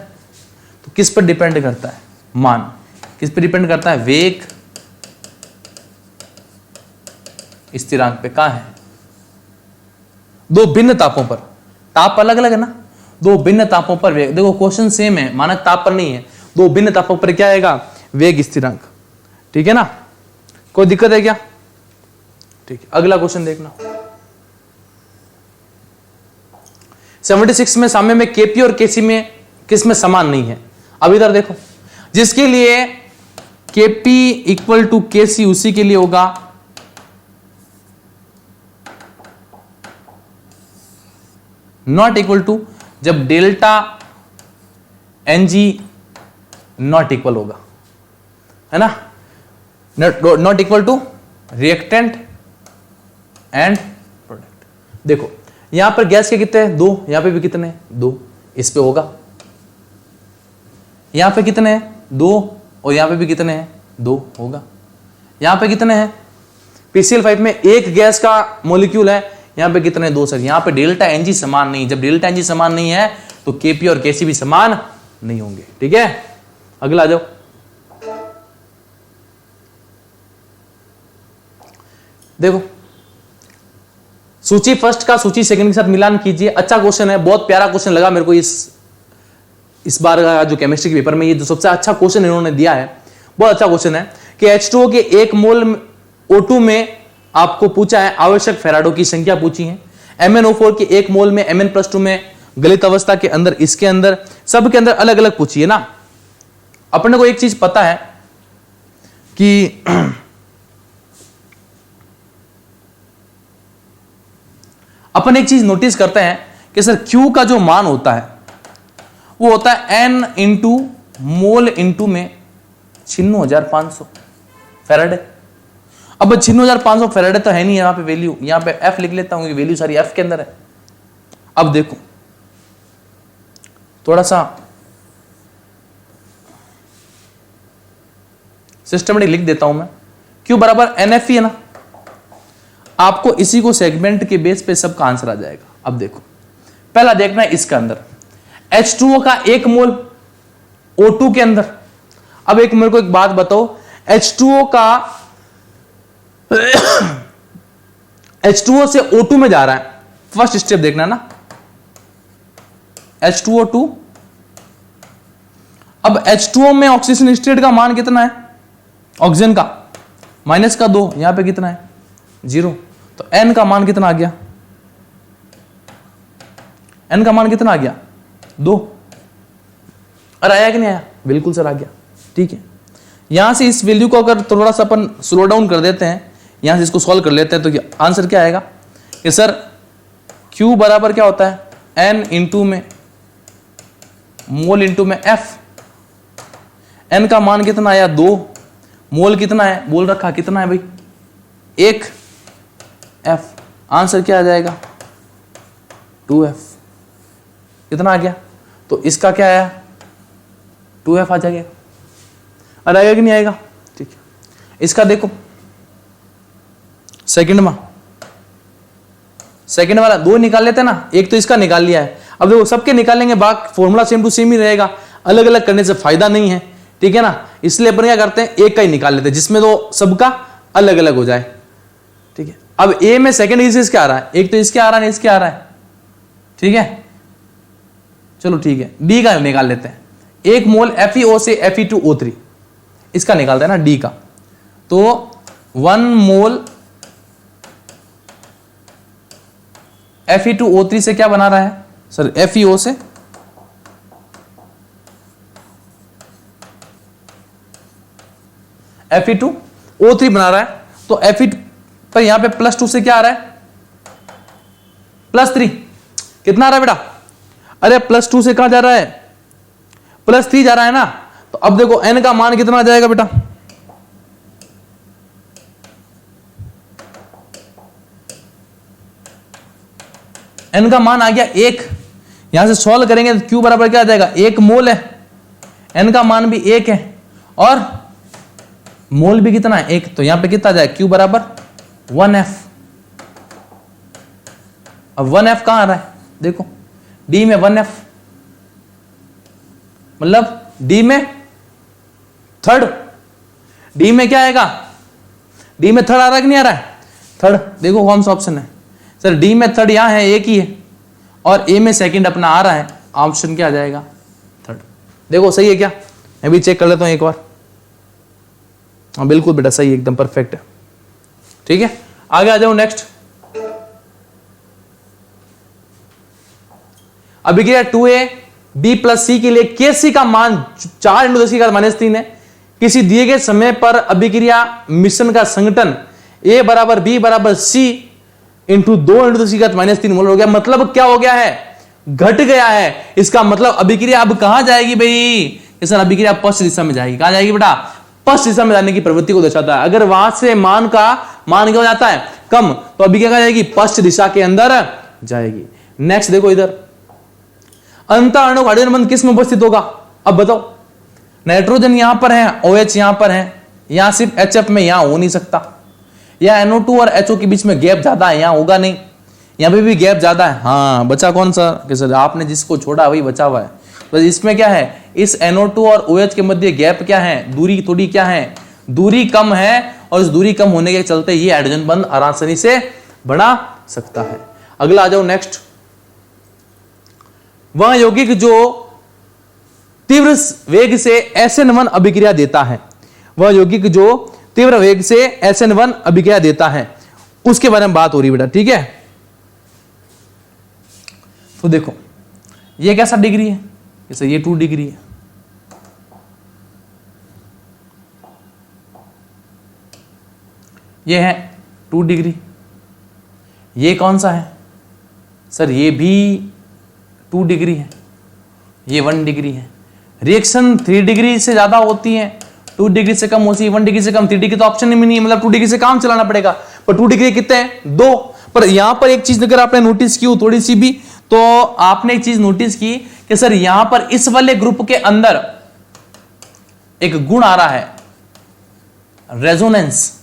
तो किस पर डिपेंड करता है? मान। किस पर डिपेंड करता है? वेग स्थिरांक पे। कहां है? 2 भिन्न तापों पर, ताप अलग अलग है ना, 2 भिन्न तापों पर वेग। देखो क्वेश्चन सेम है, मानक ताप पर नहीं है, 2 भिन्न तापों पर क्या आएगा? वेग स्थिरांक। ठीक है ना, कोई दिक्कत है क्या? ठीक है, अगला क्वेश्चन देखना। 76 में साम्य में केपी और केसी में किस में समान नहीं है? अब इधर देखो, जिसके लिए केपी इक्वल टू केसी उसी के लिए होगा नॉट इक्वल टू जब डेल्टा एनजी नॉट इक्वल होगा, है ना, not equal to reactant and product. देखो यहां पर गैस के कितने हैं? 2, यहां पे भी कितने हैं? 2, इस पे होगा। यहां पे कितने हैं? 2, और यहां पे भी कितने हैं? 2 होगा। यहां पे कितने हैं? PCl5 में एक गैस का मॉलिक्यूल है, यहां पे कितने? 2 सर। यहां पे डेल्टा एनजी समान नहीं, जब डेल्टा एनजी समान नहीं है तो केपी और केसी भी समान नहीं होंगे। ठीक है, अगला आ जाओ। देखो सूची फर्स्ट का सूची सेकंड के साथ मिलान कीजिए। अच्छा क्वेश्चन है, बहुत प्यारा क्वेश्चन लगा मेरे को इस बार का जो केमिस्ट्री के पेपर में ये जो सबसे अच्छा क्वेश्चन इन्होंने दिया है, बहुत अच्छा क्वेश्चन है कि H2O के 1 मोल O2 में आपको पूछा है आवश्यक फेराडो की संख्या पूछी है। MnO4 के 1 मोल में Mn+2 में गलित अवस्था के अंदर, इसके अंदर, सब के अंदर अलग अलग पूछिए ना। अपने को एक चीज पता है कि अपन एक चीज नोटिस करते हैं कि सर Q का जो मान होता है वो होता है N इंटू मोल इंटू में 96,500 फेराडे। अब 96,500 फेराडे तो है नहीं यहां पे वैल्यू, यहां पे F लिख लेता हूं, वैल्यू सारी F के अंदर है। अब देखो थोड़ा सा सिस्टमेटिक लिख देता हूं मैं। Q बराबर NF है ना, आपको इसी को सेगमेंट के बेस पे सबका आंसर आ जाएगा। अब देखो पहला देखना है इसके अंदर H2O का 1 मोल O2 के अंदर। अब एक मेरे को एक बात बताओ, H2O का H2O से O2 में जा रहा है, फर्स्ट स्टेप देखना ना, H2O2। अब H2O में ऑक्सीजन स्टेट का मान कितना है, ऑक्सीजन का -2, यहां पे कितना है 0, तो N का मान कितना आ गया, N का मान कितना आ गया 2। अरे आया कि नहीं आया, बिल्कुल सर आ गया। ठीक है, यहां से इस वैल्यू को अगर थोड़ा सा अपन स्लो डाउन कर देते हैं, यहां से इसको सॉल्व कर लेते हैं, तो आंसर क्या आएगा कि सर Q बराबर क्या होता है N इंटू में मोल इंटू में F। N का मान कितना आया 2, मोल कितना है बोल रखा, कितना है भाई 1, F। आंसर क्या आ जाएगा 2F। कितना आ गया, तो इसका क्या आया 2F आ जाएगा। और आएगा कि नहीं आएगा, ठीक है। इसका देखो सेकंड वाला 2 निकाल लेते हैं ना, एक तो इसका निकाल लिया है। अब देखो सबके निकालेंगे, बाकी फॉर्मूला सेम टू सेम ही रहेगा, अलग अलग करने से फायदा नहीं है, ठीक है ना। इसलिए अपन क्या करते हैं, एक का ही निकाल लेते हैं जिसमें तो सबका अलग अलग हो जाए, ठीक है। अब ए में सेकंड इसके आ रहा है, एक तो इसके आ रहा है, इसके आ रहा है, ठीक है। चलो ठीक है, डी का निकाल लेते हैं। 1 मोल FeO से Fe2O3 इसका निकालते हैं ना डी का, तो 1 मोल Fe2O3 से क्या बना रहा है सर, FeO से Fe2O3 बना रहा है, तो Fe पर यहां पे +2 से क्या आ रहा है +3। कितना आ रहा है बेटा, अरे +2 से कहां जा रहा है +3 जा रहा है ना। तो अब देखो N का मान कितना आ जाएगा बेटा, N का मान आ गया 1। यहां से सॉल्व करेंगे तो Q बराबर क्या आ जाएगा, 1 मोल है, N का मान भी 1 है और मोल भी कितना है 1, तो यहां पे कितना आ जाएगा Q बराबर 1F। अब 1F कहां आ रहा है, देखो D में 1F, मतलब D में थर्ड, D में क्या आएगा, D में थर्ड आ रहा है कि नहीं आ रहा है, थर्ड। देखो कौन सा ऑप्शन है सर, D में थर्ड यहां है, एक ही है, और A में सेकंड अपना आ रहा है, ऑप्शन क्या आ जाएगा थर्ड। देखो सही है क्या, मैं भी चेक कर लेता हूं एक बार। हाँ बिल्कुल बेटा सही, एकदम परफेक्ट है, ठीक है। आगे आ जाओ नेक्स्ट। अभिक्रिया 2A B + C के लिए Kc का मान 4 × 10⁻³ है। किसी दिए गए समय पर अभिक्रिया मिश्रण का संगठन A बराबर B बराबर C इंटू 2 × 10⁻³ मोल हो गया। मतलब क्या हो गया है, घट गया है। इसका मतलब अभिक्रिया अब कहां जाएगी भाई, सर अभिक्रिया पश्चिम दिशा में जाएगी। कहां जाएगी बेटा, पश्चिम दिशा में जाने की प्रवृत्ति को दर्शाता है। अगर वहां से मान क्या हो जाता है कम, तो अभिक्रिया कहां जाएगी, पश्चिम दिशा के अंदर जाएगी। नेक्स्ट देखो इधर, अंतर अणु हाइड्रोजन बंध किस में उपस्थित होगा। अब बताओ, नाइट्रोजन यहां पर है, OH यहां पर है, यहां सिर्फ HF में, यहां हो नहीं सकता। या NO2 और HO के बीच में गैप ज्यादा है, यहां होगा नहीं, यहां पे भी गैप ज्यादा है। हाँ बचा कौन सा, कि सर आपने जिसको छोड़ा वही बचा हुआ है। तो इसमें क्या है, इस NO2 और OH के मध्य गैप क्या है, दूरी थोड़ी क्या है, दूरी कम है, और इस दूरी कम होने के चलते ये हाइड्रोजन बंध आसानी से बना सकता है। अगला आ जाओ नेक्स्ट। वह यौगिक जो तीव्र वेग से SN1 अभिक्रिया देता है, वह यौगिक जो तीव्र वेग से SN1 अभिक्रिया देता है, उसके बारे में बात हो रही बेटा, ठीक है। तो देखो ये कैसा डिग्री है, जैसे ये 2 डिग्री है, ये है 2 डिग्री, ये कौन सा है सर, ये भी 2 डिग्री है, ये 1 डिग्री है। रिएक्शन 3 डिग्री से ज्यादा होती है, 2 डिग्री से कम होती है, 1 डिग्री से कम, 3 डिग्री तो ऑप्शन ही नहीं है, मतलब 2 डिग्री से काम चलाना पड़ेगा। पर 2 डिग्री कितने हैं, 2। पर यहां पर एक चीज अगर आपने नोटिस की हो थोड़ी सी भी, तो आपने एक चीज नोटिस की कि सर यहां पर इस वाले ग्रुप के अंदर एक गुण आ रहा है रेजोनेंस,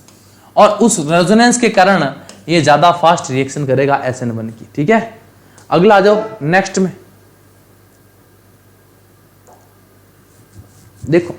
और उस रेजोनेंस के कारण ये ज्यादा फास्ट रिएक्शन करेगा SN1 की। ठीक है, अगला आ जाओ नेक्स्ट में। देखो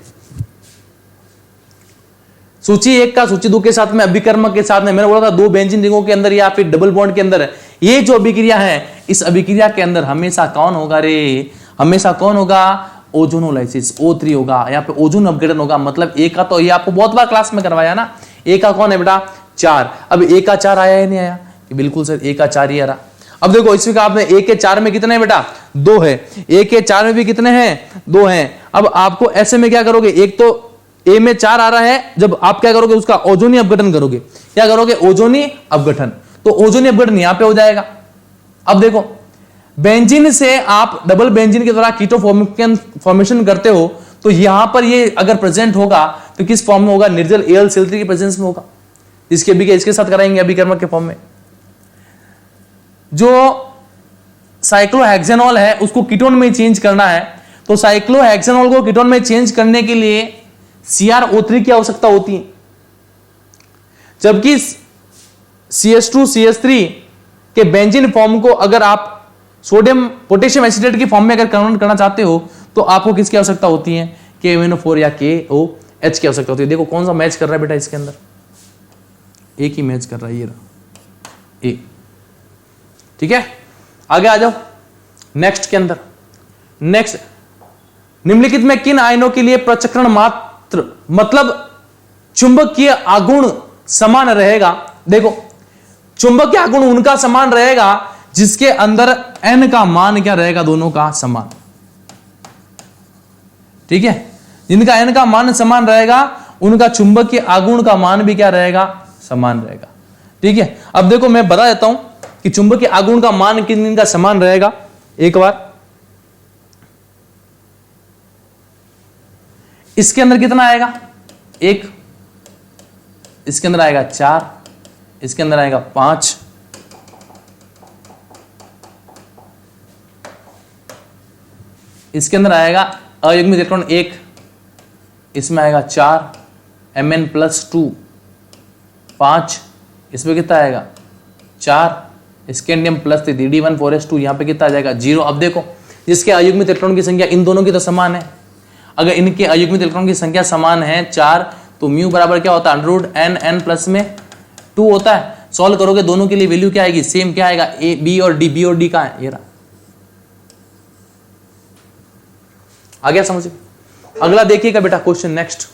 सूची 1 का सूची 2 के साथ में अभिकर्मक के साथ में, मैंने बोला था 2 बेंजीन रिंगों के अंदर या फिर डबल बॉन्ड के अंदर है, ये जो अभिक्रिया है, इस अभिक्रिया के अंदर हमेशा कौन होगा रे, हमेशा कौन होगा, ओजोनोलाइसिस O3 होगा, यहाँ पे ओजोन अपघटन होगा। मतलब A का तो ये आपको बहुत बार क्लास में करवाया ना, A का कौन है बेटा 4। अब A का 4 आया या नहीं आया, बिल्कुल सर A का 4 ही आ रहा। अब देखो इसमें आपने A के 4 में कितने हैं बेटा, 2 है, A के 4 में भी कितने हैं, 2 हैं। अब आपको ऐसे में क्या करोगे, एक तो A में 4 आ रहा है, जब आप क्या करोगे उसका ओजोनी अपघटन करोगे, क्या करोगे ओजोनी अपघटन, तो ओजोनी अपघटन यहां पे हो जाएगा। अब देखो बेंजीन से आप डबल बेंजीन के द्वारा कीटो फॉर्मेशन करते हो, तो यहां पर ये अगर प्रेजेंट होगा तो किस फॉर्म में होगा, निर्जल AlCl3 की प्रेजेंस में होगा। इसके भी इसके साथ कराएंगे अभिकर्मक के फॉर्म में। जो साइक्लोहेक्सेनॉल है उसको कीटोन में चेंज करना है, तो साइक्लोहेक्सेनॉल को कीटोन में चेंज करने के लिए CrO3 की आवश्यकता होती है, जबकि CH2CH3 के बेंजीन फॉर्म को अगर आप सोडियम पोटेशियम एसिटेट की फॉर्म में अगर कन्वर्ट करना चाहते हो तो आपको किसकी आवश्यकता होती है, KMnO4 या KOH की आवश्यकता होती है। देखो कौन सा मैच कर रहा है बेटा इसके अंदर, एक ही मैच कर रहा है, ये रहा A। ठीक है, आगे आ जाओ नेक्स्ट के अंदर। नेक्स्ट, निम्नलिखित में किन आयनों के लिए प्रचक्रण मात्र मतलब चुंबकीय आघूर्ण समान रहेगा। देखो चुंबकीय आघूर्ण उनका समान रहेगा जिसके अंदर N का मान क्या रहेगा, दोनों का समान। ठीक है, जिनका N का मान समान रहेगा उनका चुंबकीय आघूर्ण का मान भी क्या रहेगा, समान रहेगा। ठीक है, अब देखो मैं बता देता हूं कि चुंबकीय आघूर्ण का मान किन का समान रहेगा। एक बार इसके अंदर कितना आएगा, 1, इसके अंदर आएगा 4, इसके अंदर आएगा 5, इसके अंदर आएगा अयुग्मित इलेक्ट्रॉन 1, इसमें आएगा 4 Mn+2, 5, इसमें कितना आएगा 4, स्कैंडियम +3 D1 यहां पे कितना आ जाएगा 0। अब देखो जिसके अयुग्मित इलेक्ट्रॉन की संख्या इन दोनों की तो समान है, अगर इनके अयुग्मित इलेक्ट्रॉन की संख्या समान है 4, तो म्यू बराबर क्या होता है, √n+2 होता है। सॉल्व करोगे दोनों के लिए वैल्यू क्या आएगी, सेम क्या आएगा, A B और D का है, ये रहा। आ गया समझ। अगला देखिएगा बेटा क्वेश्चन नेक्स्ट।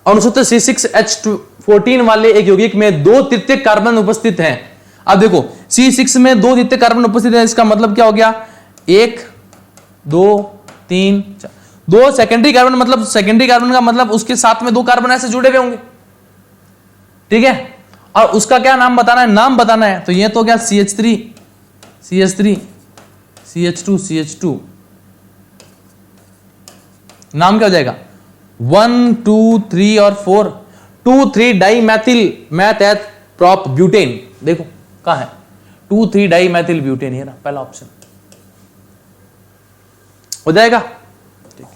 अनुसूत्र C6H14 वाले एक यौगिक में 2 तृतीयक कार्बन उपस्थित हैं। अब देखो C6 में 2 तृतीयक कार्बन उपस्थित है, इसका मतलब क्या हो गया, 1 2 3 4, 2 सेकेंडरी कार्बन, मतलब सेकेंडरी कार्बन का मतलब उसके साथ में 2 कार्बन ऐसे जुड़े हुए होंगे। ठीक है, और उसका क्या नाम बताना है, नाम बताना है। तो ये तो क्या CH3 CH3 CH2 CH2, नाम क्या हो जाएगा, 1 2 3 और 4, 2 3 dimethyl meth eth prop butane. देखो कहां है, 2 3 डाई मैथिल ब्यूटेन, ये ना पहला ऑप्शन हो जाएगा। ठीक,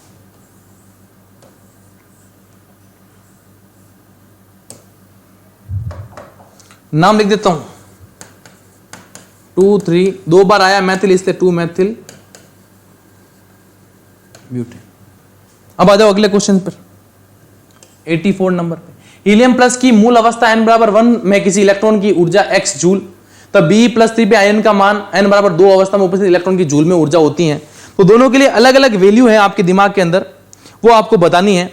नाम लिख देता हूं, 2 3 2 बार आया मैथिल, इसलिए 2 मैथिल ब्यूटेन। अब आ जाओ अगले क्वेश्चन पर, 84 नंबर पे। हीलियम प्लस की मूल अवस्था n बराबर 1 में किसी इलेक्ट्रॉन की ऊर्जा x जूल, तब B+3 पे आयन का मान n बराबर 2 अवस्था में उपस्थित इलेक्ट्रॉन की जूल में ऊर्जा होती है। तो दोनों के लिए अलग अलग वैल्यू है आपके दिमाग के अंदर, वो आपको बतानी है।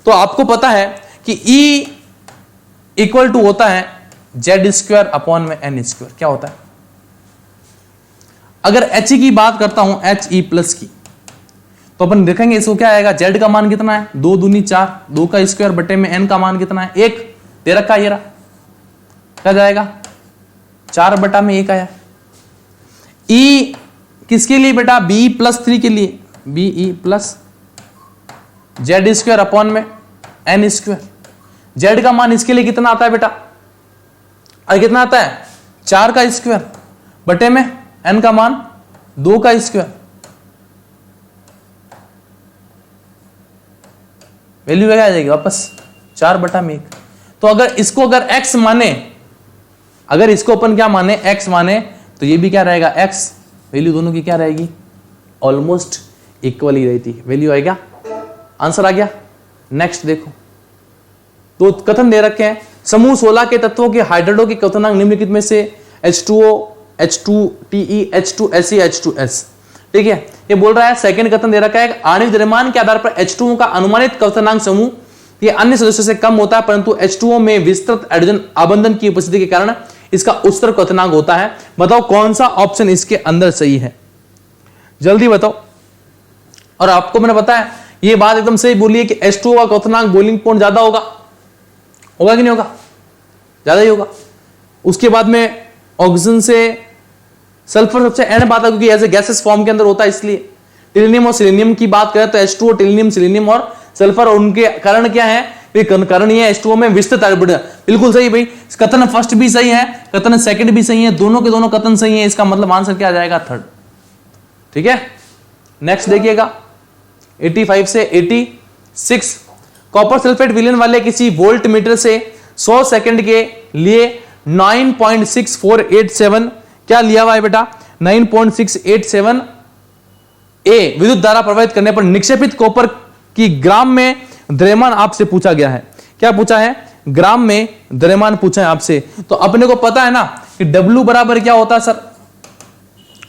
तो आपको पता है कि E इक्वल टू होता है Z² अपॉन में N²। क्या होता है, अगर He की बात करता हूं He प्लस की, तो अपन देखेंगे इसको क्या आएगा, Z का मान कितना है 2 दूनी 4, 2 का स्क्वायर बटे में N का मान कितना है 1 दे रखा है, ये रहा, क्या जाएगा 4 बटा में 1 आया। E किसके लिए बेटा, B+3 के लिए, BE plus Z square upon में N स्क्वायर। Z का मान इसके लिए कितना आता है बेटा, और कितना आता है 4 का स्क्वायर बटे में N का मान 2 का स्क्वायर, वैल्यू क्या आ जाएगी वापस 4 बटा में 1। तो अगर इसको अगर x माने, अगर इसको अपन क्या माने x माने, तो ये भी क्या रहेगा x, वैल्यू दोनों की क्या रहेगी ऑलमोस्ट इक्वल ही रहती है, वैल्यू आएगा। आंसर आ गया। नेक्स्ट देखो, तो कथन दे रखे हैं समूह 16 के तत्वों के हाइड्रोजन के क्वथनांक निम्नलिखित में से H2O, H2TE, H2SE, H2S। ठीक है, ये बोल रहा है सेकंड कथन दे रखा है आणविक द्रव्यमान के आधार पर H2O का अनुमानित क्वथनांक समूह ये अन्य सदस्यों से कम होता है, परंतु H2O में विस्तृत हाइड्रोजन आबंधन की उपस्थिति के कारण इसका उच्चतर क्वथनांक होता है। बताओ कौन सा ऑप्शन इसके अंदर सही है, जल्दी बताओ। और आपको मैंने बताया ये बात एकदम सही बोली है कि H2O का क्वथनांक बॉइलिंग पॉइंट ज्यादा होगा, होगा कि नहीं होगा, ज्यादा ही होगा। उसके बाद में ऑक्सीजन से सल्फर सबसे एंड बात है, क्योंकि ऐसे गैसेस फॉर्म के अंदर होता है, इसलिए टिलिनियम और सिलीनियम की बात करें तो H2O टिलिनियम सिलीनियम और सल्फर, और उनके कारण क्या है, कारण ये H2O में विस्तृत हाइड्रोजन। बिल्कुल सही भाई, कथन फर्स्ट भी सही है, कथन सेकंड भी सही है, दोनों के दोनों कथन सही है, इसका मतलब आंसर क्या आ जाएगा थर्ड। ठीक है, नेक्स्ट देखिएगा 85 से 86, कॉपर सल्फेट विलयन वाले किसी वोल्ट मीटर से 100 सेकंड के लिए 9.6487 क्या लिया हुआ है बेटा, 9.687 ए विद्युत धारा प्रवाहित करने पर निक्षेपित कॉपर की ग्राम में द्रव्यमान आपसे पूछा गया है। क्या पूछा है, ग्राम में द्रव्यमान पूछा है आपसे। तो अपने को पता है ना कि W बराबर क्या होता है सर,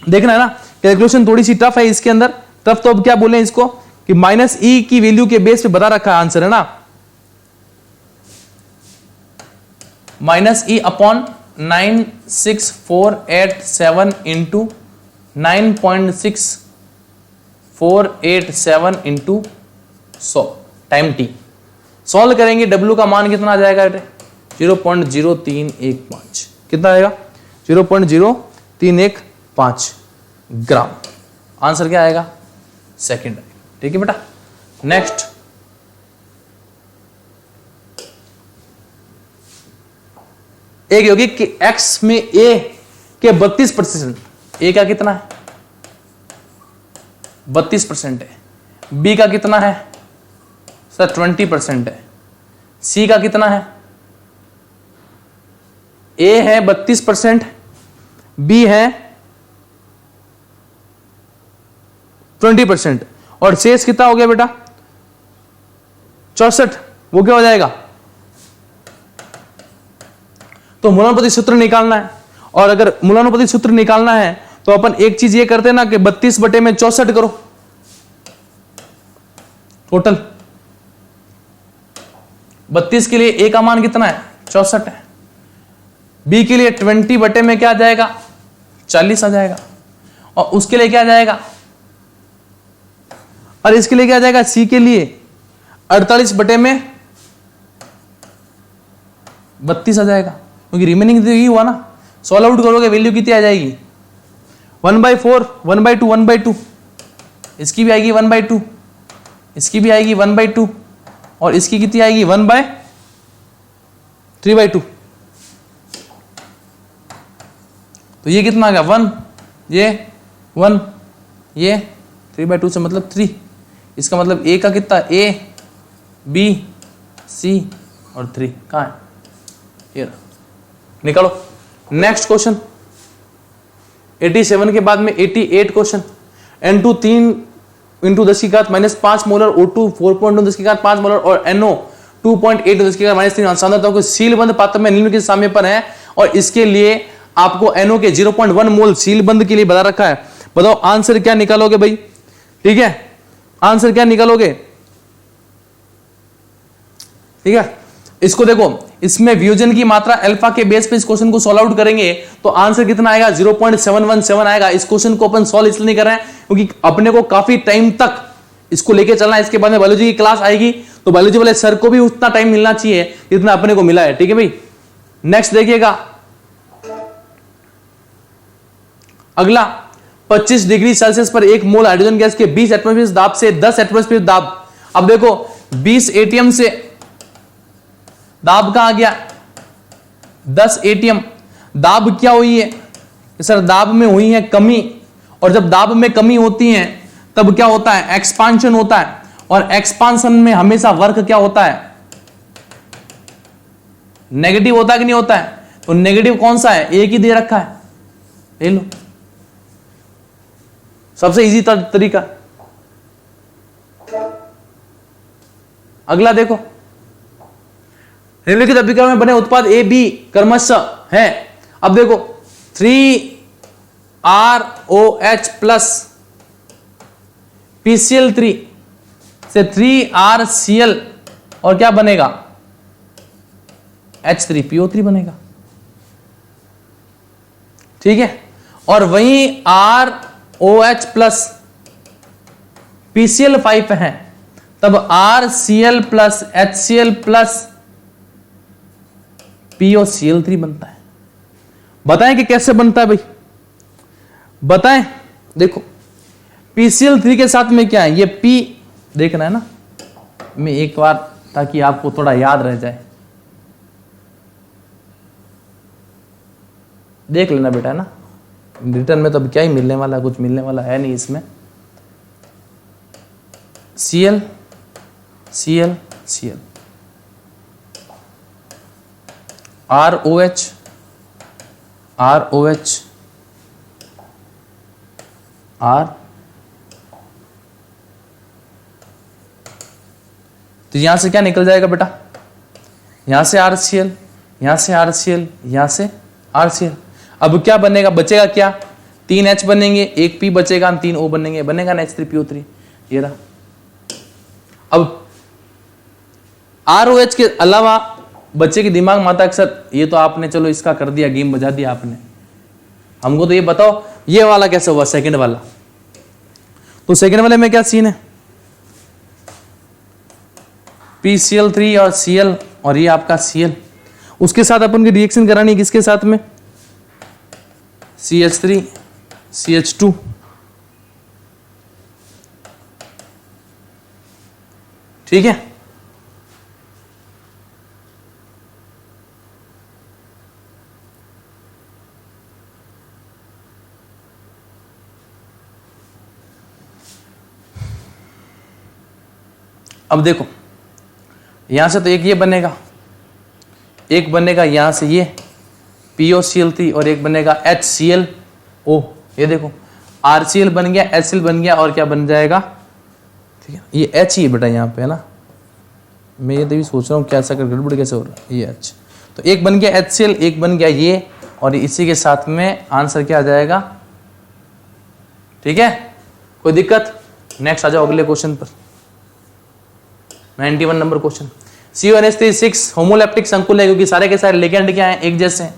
देखना है ना, कैलकुलेशन थोड़ी सी टफ है इसके अंदर, टफ तो अब क्या बोले इसको कि -E की वैल्यू के बेस पे बता रखा है आंसर, है ना, -E upon 96487 into 9.6487 into 100 time t। Solve करेंगे W का मान कितना आ जाएगा, 0.0315, कितना आएगा 0.0315 ग्राम। आंसर क्या आएगा, सेकंड। ठीक है बेटा, नेक्स्ट एक योगी कि x में A के 32%, A का कितना है 32% है, B का कितना है सर 20% है, C का कितना है, A है 32%, B है 20%, और शेष कितना हो गया बेटा 64, वो क्या हो जाएगा, तो मूलानुपातिक सूत्र निकालना है। और अगर मूलानुपातिक सूत्र निकालना है तो अपन एक चीज ये करते हैं ना कि 32 बटे में 64 करो, टोटल 32 के लिए A का मान कितना है 64 है, B के लिए 20 बटे में क्या आ जाएगा 40 आ जाएगा, और उसके लिए क्या आ जाएगा, और इसके लिए क्या आ जाएगा C के लिए 48 बटे में 32 आ जाएगा, क्योंकि रिमेनिंग तो यही हुआ ना। सॉल्व आउट करोगे वैल्यू कितनी आ जाएगी 1/4, 1/2, 1/2, इसकी भी आएगी 1/2, इसकी भी आएगी 1/2, और इसकी कितनी आएगी 1/3/2। तो ये कितना आ गया 1, ये 1, ये 3/2 से मतलब 3, इसका मतलब A का कितना A, B, C और 3 कहाँ है, ये निकालो। नेक्स्ट क्वेश्चन 87 के बाद में 88 question, N2 3 into 10⁻⁵ molar, O2 4.9 10⁻⁵ molar और NO 2.8 10⁻³ सांद्रता को सीलबंद पात्र में निम्नलिखित साम्य पर है, और इसके लिए आपको NO के 0.1 मोल सीलबंद के लिए बता रखा है। बताओ आंसर क्या निकालोगे भाई, ठीक है, आंसर क्या निकालोगे, ठीक है। इसको देखो, इसमें वियोजन की मात्रा अल्फा के बेस पे इस क्वेश्चन को सॉल्व आउट करेंगे तो आंसर कितना आएगा, 0.717 आएगा। इस क्वेश्चन को अपन सॉल्व इसलिए नहीं कर रहे हैं क्योंकि अपने को काफी टाइम तक इसको लेके चलना है। इसके बाद में बायोलॉजी की क्लास आएगी तो बायोलॉजी वाले सर को भी उतना टाइम मिलना चाहिए जितना अपने को मिला है। ठीक है भाई, नेक्स्ट देखिएगा अगला, 25 डिग्री सेल्सियस पर 1 मोल हाइड्रोजन गैस के 20 एटमॉस्फेयर दाब से 10 एटमॉस्फेयर दाब। अब देखो 20 एटीएम से दाब कहां गया, 10 एटीएम। दाब क्या हुई है सर, दाब में हुई है कमी, और जब दाब में कमी होती है तब क्या होता है, एक्सपांशन होता है, और एक्सपांशन में हमेशा वर्क क्या होता है, नेगेटिव होता है कि नहीं होता है। तो नेगेटिव कौन सा है, एक ही दे रखा है, ले लो, सबसे इजी तरीका। अगला देखो, निम्नलिखित अभिक्रिया में बने उत्पाद ए बी क्रमशः है। अब देखो 3ROH प्लस PCl3 से 3RCl और क्या बनेगा, H3PO3 बनेगा। ठीक है, और वहीं ROH प्लस PCl5 है, तब RCl plus HCl plus POCl3 बनता है। बताएं कि कैसे बनता है भाई, बताएं। देखो PCl3 के साथ में क्या है, ये P देखना है ना, मैं एक बार ताकि आपको थोड़ा याद रह जाए, देख लेना बेटा, है ना। रिटर्न में तो अब क्या ही मिलने वाला, कुछ मिलने वाला है नहीं इसमें। Cl Cl Cl ROH ROH R, तो यहां से क्या निकल जाएगा बेटा, यहां से RCl, यहां से RCl, यहां से RCl। अब क्या बनेगा, बचेगा क्या, 3 H बनेंगे, 1 P बचेगा, 3 O बनेंगे, बनेगा ना H3PO3, ये रहा। अब ROH के अलावा बच्चे के दिमाग में आता है सर ये तो आपने चलो इसका कर दिया, गेम बजा दिया आपने, हमको तो ये बताओ ये वाला कैसे हुआ, सेकंड वाला। तो सेकंड वाले में क्या सीन है, PCl3 और Cl, और ये आपका Cl, उसके साथ अपन की रिएक्शन करानी है किसके साथ में, CH3 CH2। ठीक है, अब देखो यहां से तो एक ये बनेगा, एक बनेगा यहां से ये POCl3, और एक बनेगा HClO। ये देखो RCl बन गया, HCl बन गया, और क्या बन जाएगा, ठीक है, ये H ही है बेटा यहाँ पे, है ना। मैं ये तभी सोच रहा हूँ कैसा कर गड़बड़ कैसे हो रहा है, ये H। तो एक बन गया HCl, एक बन गया ये, और इसी के साथ में आंसर क्या आ जाएगा। ठीक है, कोई दिक्कत। नेक्स्ट आ जाओ अगले क्वेश्चन पर, 91 नंबर क्वेश्चन। CONH3 होमोलैप्टिक संकुल है क्योंकि सारे के सारे लिगेंड क्या हैं, एक जैसे हैं।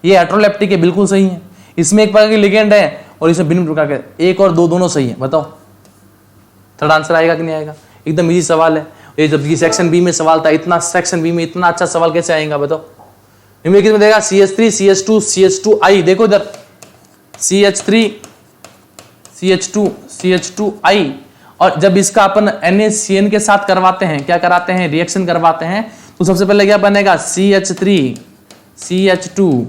ये हेटेरोलैप्टिक है, बिल्कुल सही है। इसमें एक प्रकार के लिगेंड है और इसमें भिन्न प्रकार के, एक और दो दोनों सही है। बताओ थर्ड आंसर आएगा कि नहीं आएगा, एकदम इजी सवाल है। ये जबकि सेक्शन बी में सवाल था, इतना सेक्शन बी में इतना अच्छा सवाल कैसे आएगा बताओ। निम्नलिखित में देगा CH3 CH2 CH2I, देखो इधर CH3 CH2 CH2I, और जब इसका अपन NaCN के साथ करवाते हैं, क्या कराते हैं, रिएक्शन करवाते हैं, तो सबसे पहले क्या बनेगा CH3 CH2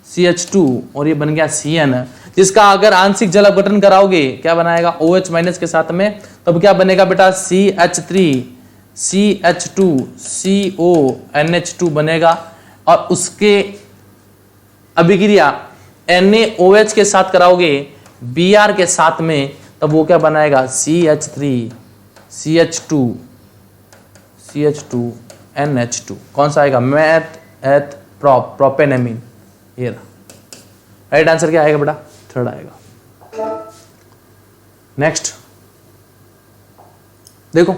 CH2, और ये बन गया CN, जिसका अगर आंशिक जल अपघटन कराओगे क्या बनाएगा OH माइनस के साथ में, तब क्या बनेगा बेटा CH3 CH2 CONH2 बनेगा, और उसके अभिक्रिया NaOH के साथ कराओगे Br के साथ में, तब वो क्या बनाएगा CH3 CH2 CH2 NH2। कौन सा आएगा, मैथ एथ प्रोपेनेमिन। ये राइट आंसर क्या आएगा बेटा, थर्ड आएगा। नेक्स्ट देखो,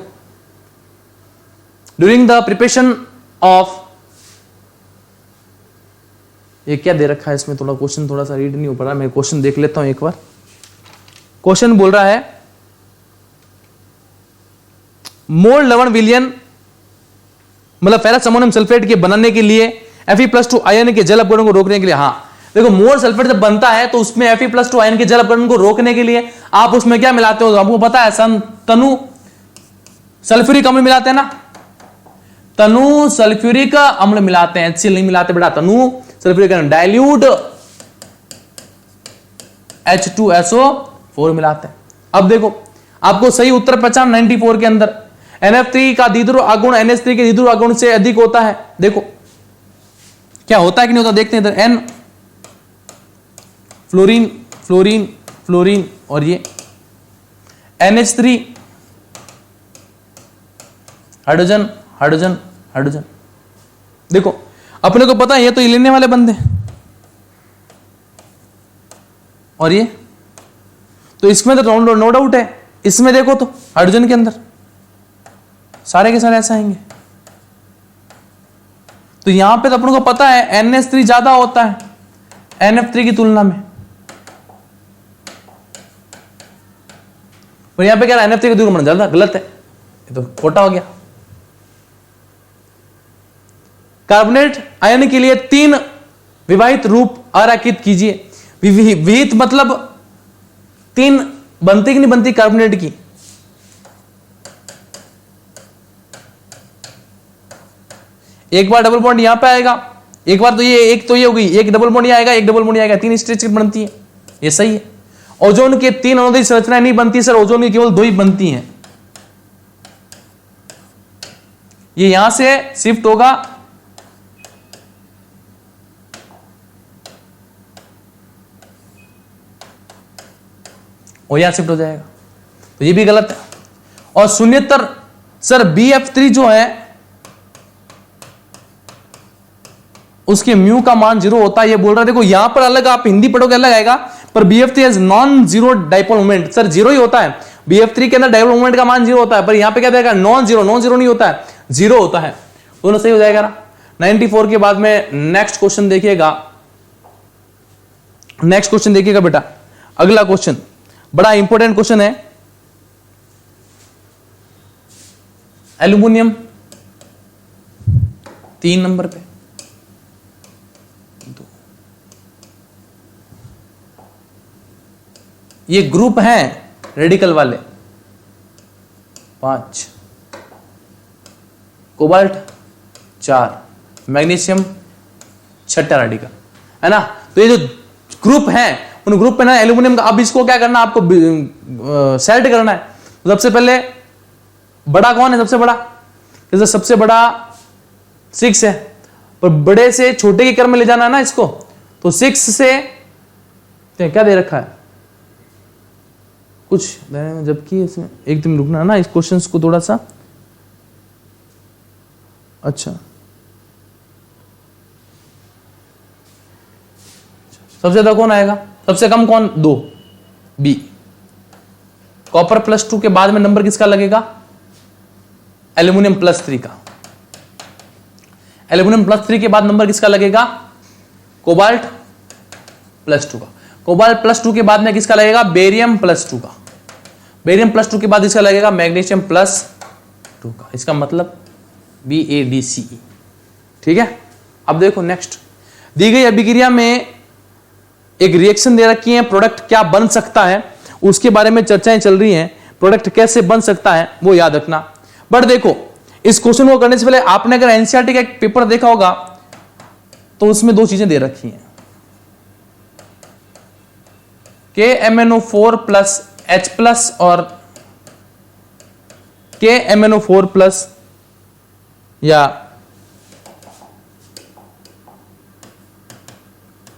ड्यूरिंग द प्रिपरेशन ऑफ ये क्या दे रखा है इसमें, थोड़ा क्वेश्चन थोड़ा सा रीड नहीं हो पा रहा, मैं क्वेश्चन देख लेता हूं एक बार। क्वेश्चन बोल रहा है मोल लवण विलयन मतलब फेरस अमोनियम सल्फेट के बनाने के लिए Fe+2 आयन के जल अपघटन को रोकने के लिए, हाँ देखो मोल सल्फेट जब बनता है तो उसमें Fe+2 आयन के जल अपघटन को रोकने के लिए आप उसमें क्या मिलाते हो, आपको पता है तनु सल्फ्यूरिक अम्ल मिलाते हैं ना, तनु सल्फ्यूरिक अम्ल मिलाते हैं, HCl नहीं मिलाते बेटा, तनु सल्फ्यूरिक अम्ल डाइल्यूट H2SO4 मिलाते हैं। अब देखो आपको सही उत्तर पहचान 94 के अंदर NF3 का द्विध्रुव आगुण NH3 के द्विध्रुव आगुण से अधिक होता है। देखो क्या होता है कि नहीं होता, देखते हैं इधर N फ्लोरीन फ्लोरीन फ्लोरीन और ये NH3 हाइड्रोजन हाइड्रोजन हाइड्रोजन। देखो अपने को पता है ये तो ये लेने वाले बंदे और ये तो इसमें तो नो डाउट है, इसमें देखो तो हाइड्रोजन के अंदर सारे के सारे ऐसे आएंगे। तो यहां पे तो अपन को पता है NH3 ज्यादा होता है NF3 की तुलना में, पर यहां पे क्या NF3 का द्विध्रुव ज्यादा, गलत है, ये तो खोटा हो गया। कार्बोनेट आयन के लिए 3 विवाहित रूप आरेखित कीजिए। विहित मतलब 3 बनती कि नहीं बनती कार्बोनेट की, एक बार डबल बॉन्ड यहां पे आएगा, एक बार तो ये होगी, एक डबल बॉन्ड आएगा, एक डबल बॉन्ड आएगा, 3 स्ट्रेचर बनती है, ये सही है। ओजोन के 3 अणुओं संरचनाएं नहीं बनती सर, ओजोन की केवल 2 ही बनती हैं। ये यहां से शिफ्ट होगा और यहां शिफ्ट हो जाएगा, तो ये भी गलत है। और शून्यतर सर BF3 जो है उसके म्यू का मान 0 होता है, ये बोल रहा है। देखो यहां पर अलग, आप हिंदी पढ़ोगे अलग आएगा, पर BF3 has non zero dipole moment, sir 0 ही होता है। BF3 के अंदर डाइपोल मोमेंट का मान 0 होता है, पर यहां पे क्या देगा, नॉन जीरो नहीं होता है, 0 होता है। दोनों सही हो जाएगा ना। 94 के बाद में नेक्स्ट क्वेश्चन देखिएगा, नेक्स्ट क्वेश्चन देखिएगा बेटा, अगला क्वेश्चन बड़ा इंपॉर्टेंट क्वेश्चन है। एल्यूमिनियम 3 नंबर पे, ये ग्रुप हैं रेडिकल वाले 5, कोबाल्ट 4, मैग्नीशियम 6 रेडिकल है ना। तो ये जो ग्रुप हैं उन ग्रुप पे ना एल्यूमिनियम का, अब इसको क्या करना, आपको सेलेक्ट करना है। तो सबसे पहले बड़ा कौन है, सबसे बड़ा, जैसे सबसे बड़ा 6 है, पर बड़े से छोटे के क्रम में ले जाना है ना इसको, तो 6 से क्या दे रखा है कुछ, जबकि इसमें एक दिन रुकना है ना, इस क्वेश्चंस को थोड़ा सा, अच्छा सबसे ज्यादा कौन आएगा, सबसे कम कौन, 2 बी। कॉपर +2 के बाद में नंबर किसका लगेगा, एल्यूमिनियम +3 का। एल्यूमिनियम +3 के बाद नंबर किसका लगेगा, कोबाल्ट +2 का। कोबाल्ट +2 के बाद में किसका लगेगा, बेरियम +2 का। बेरियम +2 के बाद इसका लगेगा मैग्नीशियम +2 का। इसका मतलब BADCE, ठीक है। अब देखो नेक्स्ट, दी गई अभिक्रिया में एक रिएक्शन दे रखी है, प्रोडक्ट क्या बन सकता है उसके बारे में चर्चाएं चल रही हैं, प्रोडक्ट कैसे बन सकता है वो याद रखना। बट देखो इस क्वेश्चन को करने से पहले आपने अगर एनसीईआरटी का एक पेपर देखा होगा तो उसमें 2 चीजें दे रखी हैं, KMnO4 + H+ और KMnO4+ या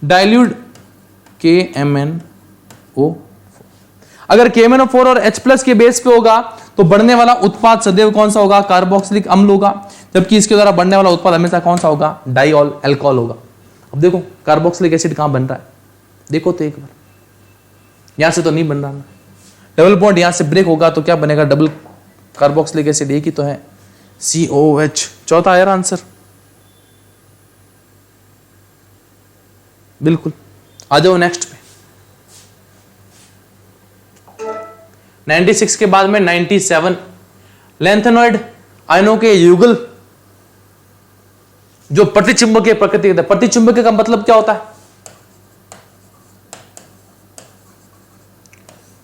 डाइल्यूट KMnO4। अगर KMnO4 और H+ के बेस पे होगा तो बढ़ने वाला उत्पाद सदैव कौन सा होगा, कार्बोक्सिलिक अम्ल होगा, जबकि इसके द्वारा बढ़ने वाला उत्पाद हमेशा कौन सा होगा, डाइऑल अल्कोहल होगा। अब देखो कार्बोक्सिलिक एसिड कहां बन रहा है, देखो तो एक बार, यहां से तो नहीं बन रहा ना, डबल बॉन्ड यहां से ब्रेक होगा तो क्या बनेगा, डबल कार्बोक्सिलिक एसिड, एक ही तो है, COH। चौथा आया आंसर। बिल्कुल। आ जाओ नेक्स्ट पे। 96 के बाद में 97, लैंथेनॉइड आयनों के युगल जो प्रतिचुंबकीय प्रकृति के, प्रतिचुंबकीय का मतलब क्या होता है?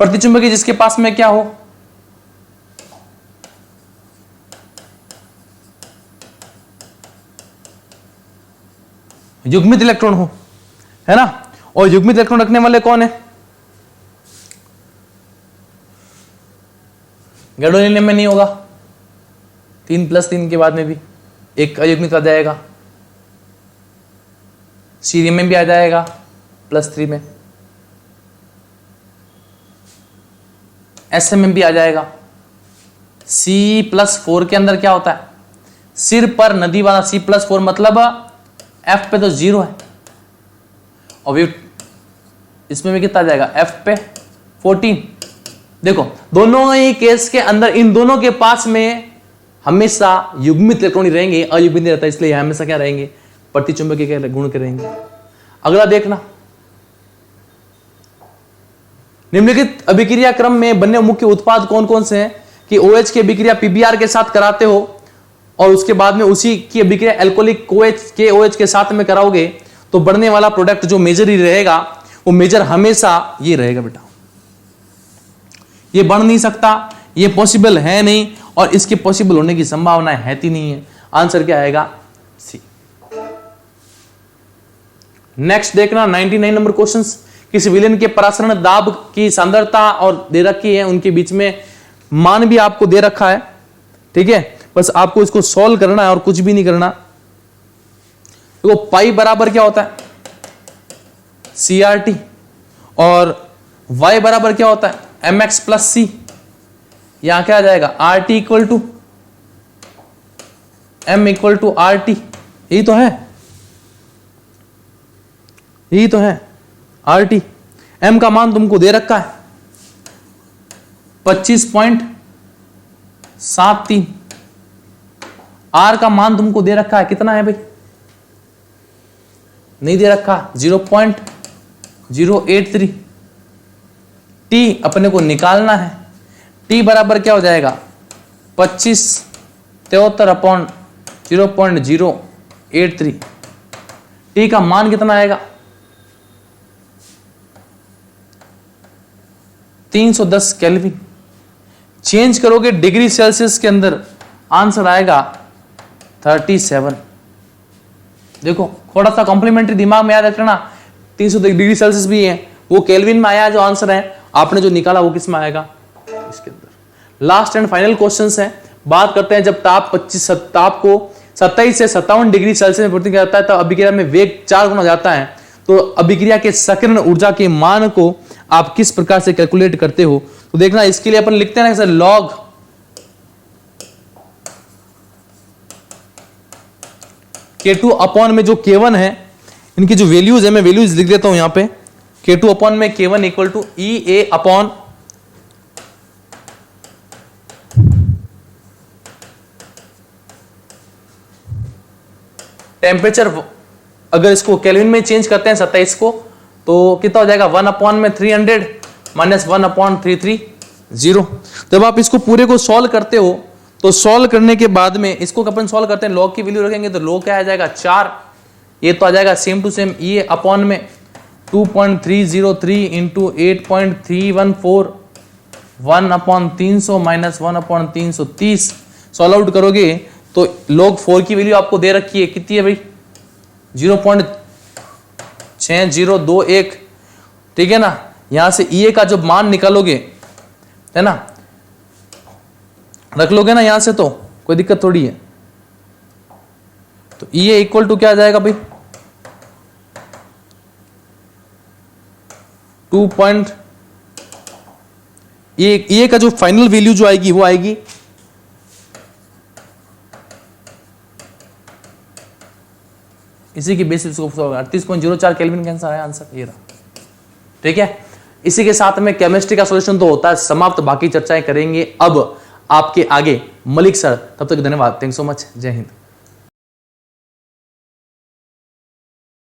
प्रतिचुंबकीय जिसके पास में क्या हो, युग्मित इलेक्ट्रॉन हो, है ना। और युग्मित इलेक्ट्रॉन रखने वाले कौन है? गैडोनियम में नहीं होगा, 3+3 के बाद में भी एक अयुग्मित आ जाएगा, सीरियम में भी आ जाएगा +3 में, एसएम में भी आ जाएगा। C+4 के अंदर क्या होता है? सिर पर नदी वाला C+4 मतलब F पे तो 0 है, और इसमें भी कितना आ जाएगा? F पे 14। देखो दोनों ही केस के अंदर इन दोनों के पास में हमेशा युग्मित इलेक्ट्रॉन रहेंगे, अयुग्मित नहीं रहता, इसलिए हमेशा क्या रहेंगे? प्रतिचुंबकीय के गुण के रहेंगे। अगला देखना, निम्नलिखित अभिक्रिया क्रम में बने मुख्य उत्पाद कौन कौन से हैं? कि OH की अभिक्रिया PBr के साथ कराते हो और उसके बाद में उसी की अभिक्रिया एल्कोहलिक KOH के साथ में कराओगे तो बढ़ने वाला प्रोडक्ट जो मेजर ही रहेगा वो मेजर हमेशा ये रहेगा बेटा। ये बढ़ नहीं सकता, ये पॉसिबल है नहीं, और इसके पॉसिबल होने की संभावना है ही नहीं है। आंसर क्या आएगा? सी। नेक्स्ट देखना 99 नंबर क्वेश्चंस। किसी विलेन के परासरण दाब की सांद्रता और दे रखी है, उनके बीच में मान भी आपको दे रखा है, ठीक है। बस आपको इसको सॉल्व करना है और कुछ भी नहीं करना। तो पाई बराबर क्या होता है? CRT, और y बराबर क्या होता है? mx + c। यहां क्या आ जाएगा? RT = m = RT। यही तो है, यही तो है RT। m का मान तुमको दे रखा है 25.73। R का मान तुमको दे रखा है कितना है भाई? नहीं दे रखा, 0.083। T अपने को निकालना है, T बराबर क्या हो जाएगा? 2573/0.083। T का मान कितना आएगा? 310 केल्विन। चेंज करोगे डिग्री सेल्सियस के अंदर, आंसर आएगा 37। देखो थोड़ा सा कॉम्प्लीमेंट्री दिमाग में याद रखना, 300 डिग्री सेल्सियस भी है, वो केल्विन में आया जो आंसर है, आपने जो निकाला वो किस में आएगा? इसके अंदर। लास्ट एंड फाइनल क्वेश्चंस है। बात करते हैं जब ताप ताप को 27 से 57 डिग्री सेल्सियस में पूर्ति किया जाता है तब अभिक्रिया में वेग 4 गुना हो जाता है। तो अभिक्रिया के सक्रियण ऊर्जा के मान को आप किस प्रकार से कैलकुलेट करते हो? तो देखना, इसके लिए अपन लिखते हैं ना सर, लॉग K2 अपॉन में जो K1 है, इनकी जो वैल्यूज है मैं वैल्यूज लिख देता हूं यहां पे। K2 अपॉन में K1 = EA अपॉन टेम्परेचर। अगर इसको केल्विन में चेंज करते हैं 27 को तो कितना हो जाएगा? 1/300 माइनस 1/330। जब आप इसको पूरे को सॉल्व करते हो तो सॉल्व करने के बाद में इसको अपन सॉल्व करते हैं, लॉग की वैल्यू रखेंगे तो लॉग क्या आ जाएगा? 4। ये तो आ जाएगा सेम टू सेम ये अपॉन में 2.303 इंटू 8.314 1/300 माइनस 1/330। सॉल्व आउट करोगे तो log 4 की वैल्यू आपको दे रखी है, कितनी है भाई? 0.6021, ठीक है ना। यहां से EA का जो मान निकालोगे, है ना, रख लोगे ना यहां से तो कोई दिक्कत थोड़ी है। तो EA = क्या आ जाएगा भाई? 2. EA का जो फाइनल वैल्यू जो आएगी वो आएगी इसी की बेसिस को 38.04 केल्विन का आंसर है, आंसर ये रहा, ठीक है। इसी के साथ में केमिस्ट्री का सॉल्यूशन तो होता है समाप्त, बाकी चर्चाएं करेंगे अब आपके आगे मलिक सर। तब तक धन्यवाद, थैंक सो मच, जय हिंद।